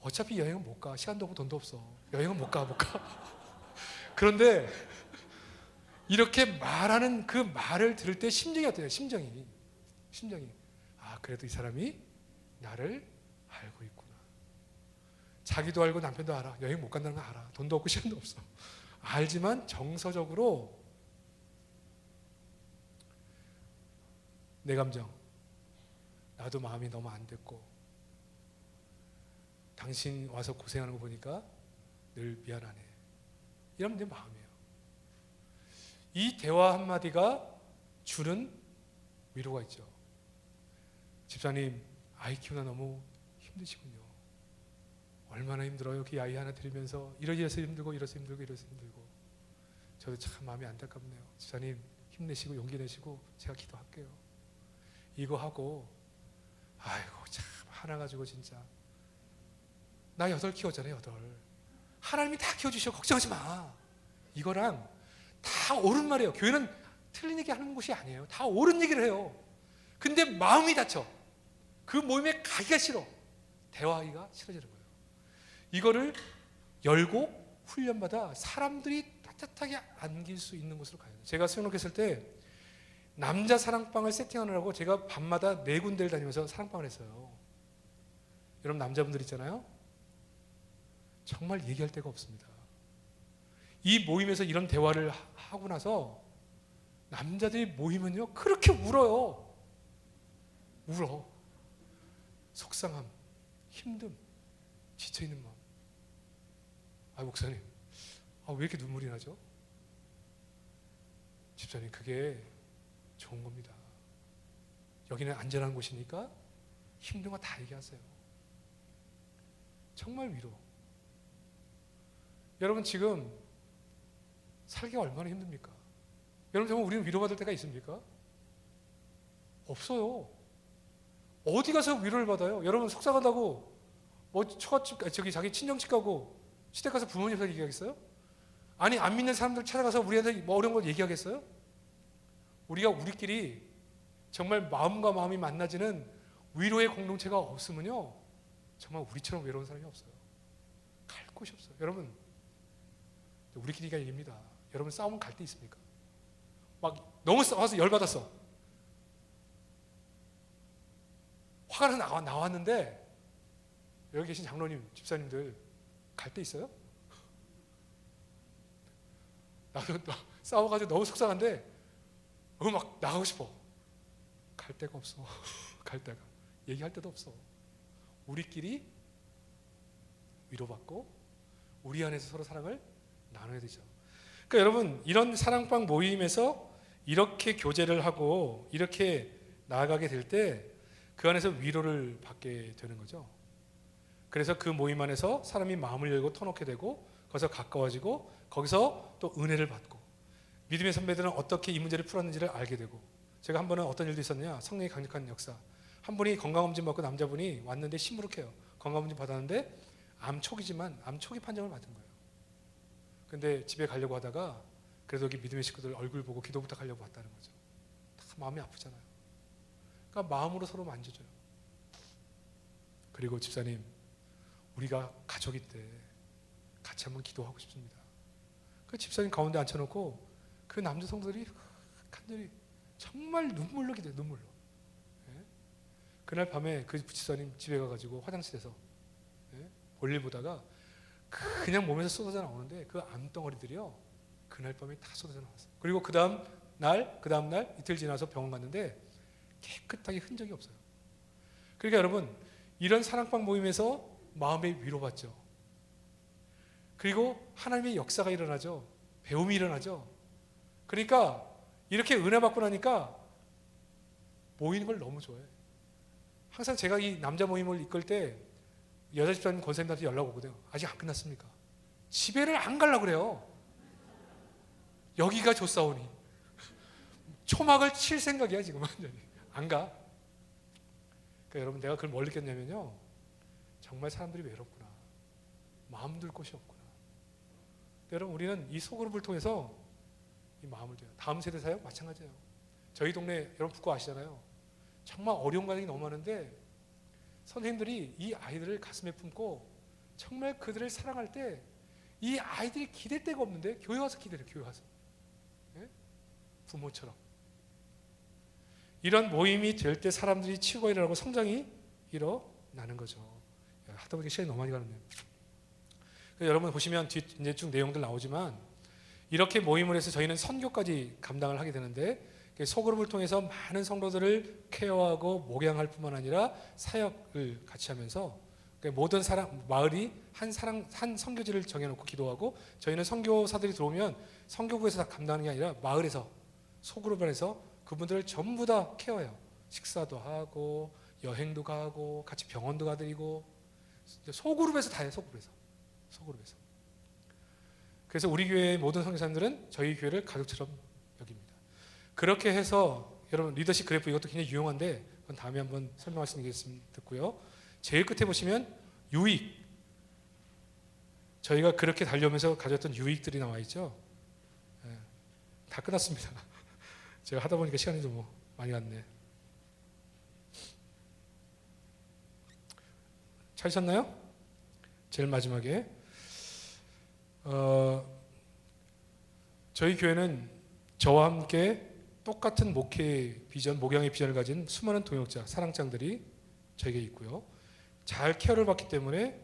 어차피 여행은 못 가. 시간도 없고 돈도 없어. 여행은 못 가. 그런데 이렇게 말하는 그 말을 들을 때 심정이 어때요? 심정이 아, 그래도 이 사람이 나를 알고 있구나. 자기도 알고 남편도 알아. 여행 못 간다는 거 알아. 돈도 없고 시간도 없어. 알지만 정서적으로 내 감정, 나도 마음이 너무 안 됐고 당신 와서 고생하는 거 보니까 늘 미안하네. 이러면 내 마음이에요. 이 대화 한마디가 주는 위로가 있죠. 집사님, 아이 키우나 너무 힘드시군요. 얼마나 힘들어요. 그 아이 하나 들이면서 이러서 힘들고 이러서 힘들고 저도 참 마음이 안타깝네요. 집사님, 힘내시고 용기 내시고 제가 기도할게요. 이거 하고 아이고 참 하나 가지고 진짜 나 8 키웠잖아요. 8. 하나님이 다 키워주셔. 걱정하지 마. 이거랑 다 옳은 말이에요. 교회는 틀린 얘기 하는 곳이 아니에요. 다 옳은 얘기를 해요. 근데 마음이 다쳐. 그 모임에 가기가 싫어. 대화하기가 싫어지는 거예요. 이거를 열고 훈련받아 사람들이 따뜻하게 안길 수 있는 곳으로 가야 돼요. 제가 수영록했을 때 남자 사랑방을 세팅하느라고 제가 밤마다 4군데를 다니면서 사랑방을 했어요. 여러분, 남자분들 있잖아요. 정말 얘기할 데가 없습니다. 이 모임에서 이런 대화를 하고 나서 남자들이 모이면요 그렇게 울어요. 울어. 속상함, 힘듦, 지쳐있는 마음. 아, 목사님, 왜 이렇게 눈물이 나죠? 집사님, 그게 좋은 겁니다. 여기는 안전한 곳이니까 힘든 거 다 얘기하세요. 정말 위로. 여러분, 지금 살기가 얼마나 힘듭니까? 여러분, 정말 우리는 위로받을 때가 있습니까? 없어요. 어디 가서 위로를 받아요? 여러분, 속상하다고 처갓집, 자기 친정집 가고 시댁 가서 부모님한테 얘기하겠어요? 아니, 안 믿는 사람들 찾아가서 우리한테 어려운 걸 얘기하겠어요? 우리가 우리끼리 정말 마음과 마음이 만나지는 위로의 공동체가 없으면요 정말 우리처럼 외로운 사람이 없어요. 갈 곳이 없어요. 여러분, 우리끼리가 얘기입니다. 여러분, 싸우면 갈 데 있습니까? 막 너무 싸워서 열받았어. 화가 나왔는데 여기 계신 장로님, 집사님들 갈 데 있어요? 나도 싸워가지고 너무 속상한데 막 나가고 싶어. 갈 데가 없어. 갈 데가. 얘기할 데도 없어. 우리끼리 위로받고 우리 안에서 서로 사랑을 나눠야 되죠. 그러니까 여러분, 이런 사랑방 모임에서 이렇게 교제를 하고 이렇게 나아가게 될 때 그 안에서 위로를 받게 되는 거죠. 그래서 그 모임 안에서 사람이 마음을 열고 터놓게 되고 거기서 가까워지고 거기서 또 은혜를 받고 믿음의 선배들은 어떻게 이 문제를 풀었는지를 알게 되고, 제가 한 번은 어떤 일도 있었냐, 성령이 강력한 역사. 한 분이 건강검진 받고 남자분이 왔는데 시무룩해요. 건강검진 받았는데 암 초기지만 암 초기 판정을 받은 거예요. 근데 집에 가려고 하다가 그래도 여기 믿음의 식구들 얼굴 보고 기도 부탁하려고 왔다는 거죠. 다 마음이 아프잖아요. 그러니까 마음으로 서로 만져줘요. 그리고 집사님, 우리가 가족인데 같이 한번 기도하고 싶습니다. 그 집사님 가운데 앉혀놓고 그 남자 성도들이 간절히 정말 눈물로 기도해요. 눈물로. 예? 그날 밤에 그 부치사님 집에 가가지고 화장실에서 볼일 보다가 그냥 몸에서 쏟아져 나오는데 그 암덩어리들이요 그날 밤에 다 쏟아져 나왔어요. 그리고 그 다음 날 이틀 지나서 병원 갔는데 깨끗하게 흔적이 없어요. 그러니까 여러분 이런 사랑방 모임에서 마음의 위로받죠. 그리고 하나님의 역사가 일어나죠. 배움이 일어나죠. 그러니까 이렇게 은혜 받고 나니까 모이는 걸 너무 좋아해요. 항상 제가 이 남자 모임을 이끌 때 여자 집사님 권사님한테 연락 오거든요. 아직 안 끝났습니까? 집에를 안 가려고 그래요. 여기가 좋사오니 초막을 칠 생각이야 지금 완전히. 안 가. 그러니까 여러분 내가 그걸 뭘 느꼈냐면요. 정말 사람들이 외롭구나. 마음 둘 곳이 없구나. 여러분 우리는 이 소그룹을 통해서 이 마음을 줘요. 다음 세대 사역 마찬가지예요. 저희 동네 여러분 북구 아시잖아요. 정말 어려운 과정이 너무 많은데 선생님들이 이 아이들을 가슴에 품고 정말 그들을 사랑할 때 이 아이들이 기댈 데가 없는데 교회 와서 기대요. 교회 와서. 예? 부모처럼. 이런 모임이 될 때 사람들이 치유가 일어나고 성장이 일어나는 거죠. 하다 보니까 시간이 너무 많이 가는데요. 여러분 보시면 뒤에 이제 쭉 내용들 나오지만 이렇게 모임을 해서 저희는 선교까지 감당을 하게 되는데 소그룹을 통해서 많은 성도들을 케어하고 목양할 뿐만 아니라 사역을 같이 하면서 모든 마을이 한 선교지를 정해놓고 기도하고 저희는 선교사들이 들어오면 선교부에서 다 감당하는 게 아니라 마을에서 소그룹 안에서 그분들을 전부 다 케어해요. 식사도 하고 여행도 가고 같이 병원도 가드리고 소그룹에서 다 해요. 소그룹에서. 그래서 우리 교회의 모든 선교사님들은 저희 교회를 가족처럼 여깁니다. 그렇게 해서 여러분 리더십 그래프 이것도 굉장히 유용한데 그건 다음에 한번 설명하시는 듣고요. 제일 끝에 보시면 유익. 저희가 그렇게 달려오면서 가졌던 유익들이 나와 있죠. 다 끝났습니다. 제가 하다 보니까 시간이 좀 많이 갔네. 찾으셨나요? 제일 마지막에 저희 교회는 저와 함께 똑같은 목회의 비전, 목양의 비전을 가진 수많은 동역자, 사랑장들이 저에게 있고요. 잘 케어를 받기 때문에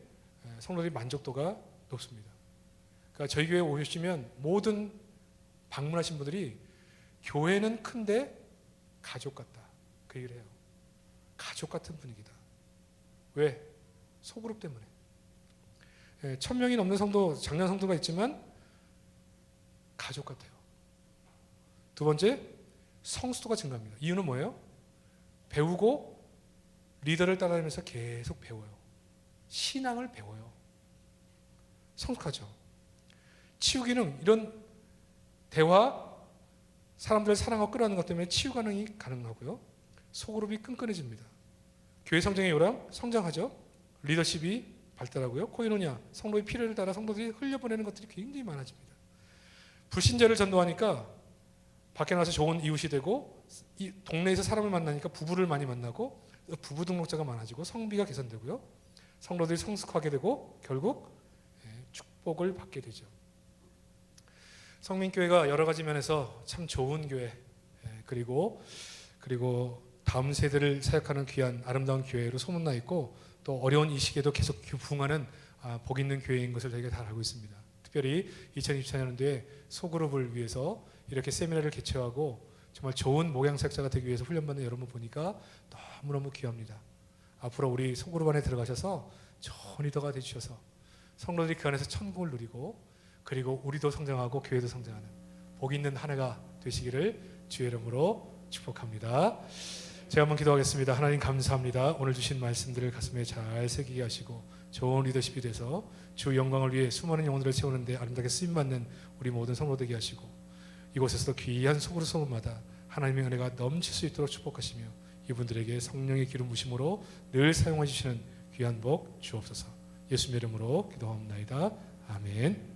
성도들이 만족도가 높습니다. 그러니까 저희 교회에 오시면 모든 방문하신 분들이 교회는 큰데 가족 같다. 그 얘기를 해요. 가족 같은 분위기다. 왜? 소그룹 때문에. 1000명이 넘는 성도, 작년 성도가 있지만 가족 같아요. 두 번째, 성수도가 증가합니다. 이유는 뭐예요? 배우고 리더를 따라다니면서 계속 배워요. 신앙을 배워요. 성숙하죠. 치유 기능, 이런 대화, 사람들을 사랑하고 끌어안는 것 때문에 치유 가능이 가능하고요. 소그룹이 끈끈해집니다. 교회 성장의 요람, 성장하죠. 리더십이 발달하고요. 코이노냐, 성도의 필요를 따라 성도들이 흘려보내는 것들이 굉장히 많아집니다. 불신자를 전도하니까 밖에 나가서 좋은 이웃이 되고 이 동네에서 사람을 만나니까 부부를 많이 만나고 부부 등록자가 많아지고 성비가 개선되고요. 성도들이 성숙하게 되고 결국 축복을 받게 되죠. 성민교회가 여러 가지 면에서 참 좋은 교회, 그리고 다음 세대를 사역하는 귀한 아름다운 교회로 소문나 있고 또 어려운 이 시기에도 계속 부흥하는 복 있는 교회인 것을 저희가 다 알고 있습니다. 특별히 2024년도에 소그룹을 위해서 이렇게 세미나를 개최하고 정말 좋은 목양 사역자가 되기 위해서 훈련받는 여러분 보니까 너무너무 귀합니다. 앞으로 우리 소그룹 안에 들어가셔서 좋은 리더가 되주셔서 성도들이 그 안에서 천국을 누리고 그리고 우리도 성장하고 교회도 성장하는 복 있는 한 해가 되시기를 주의 이름으로 축복합니다. 제가 한번 기도하겠습니다. 하나님 감사합니다. 오늘 주신 말씀들을 가슴에 잘 새기게 하시고 좋은 리더십이 돼서 주 영광을 위해 수많은 영혼들을 채우는데 아름답게 쓰임받는 우리 모든 성도 되게 하시고 이곳에서도 귀한 소그룹 소문마다 하나님의 은혜가 넘칠 수 있도록 축복하시며 이분들에게 성령의 기름 부심으로 늘 사용해 주시는 귀한 복 주옵소서. 예수님의 이름으로 기도합니다. 아멘.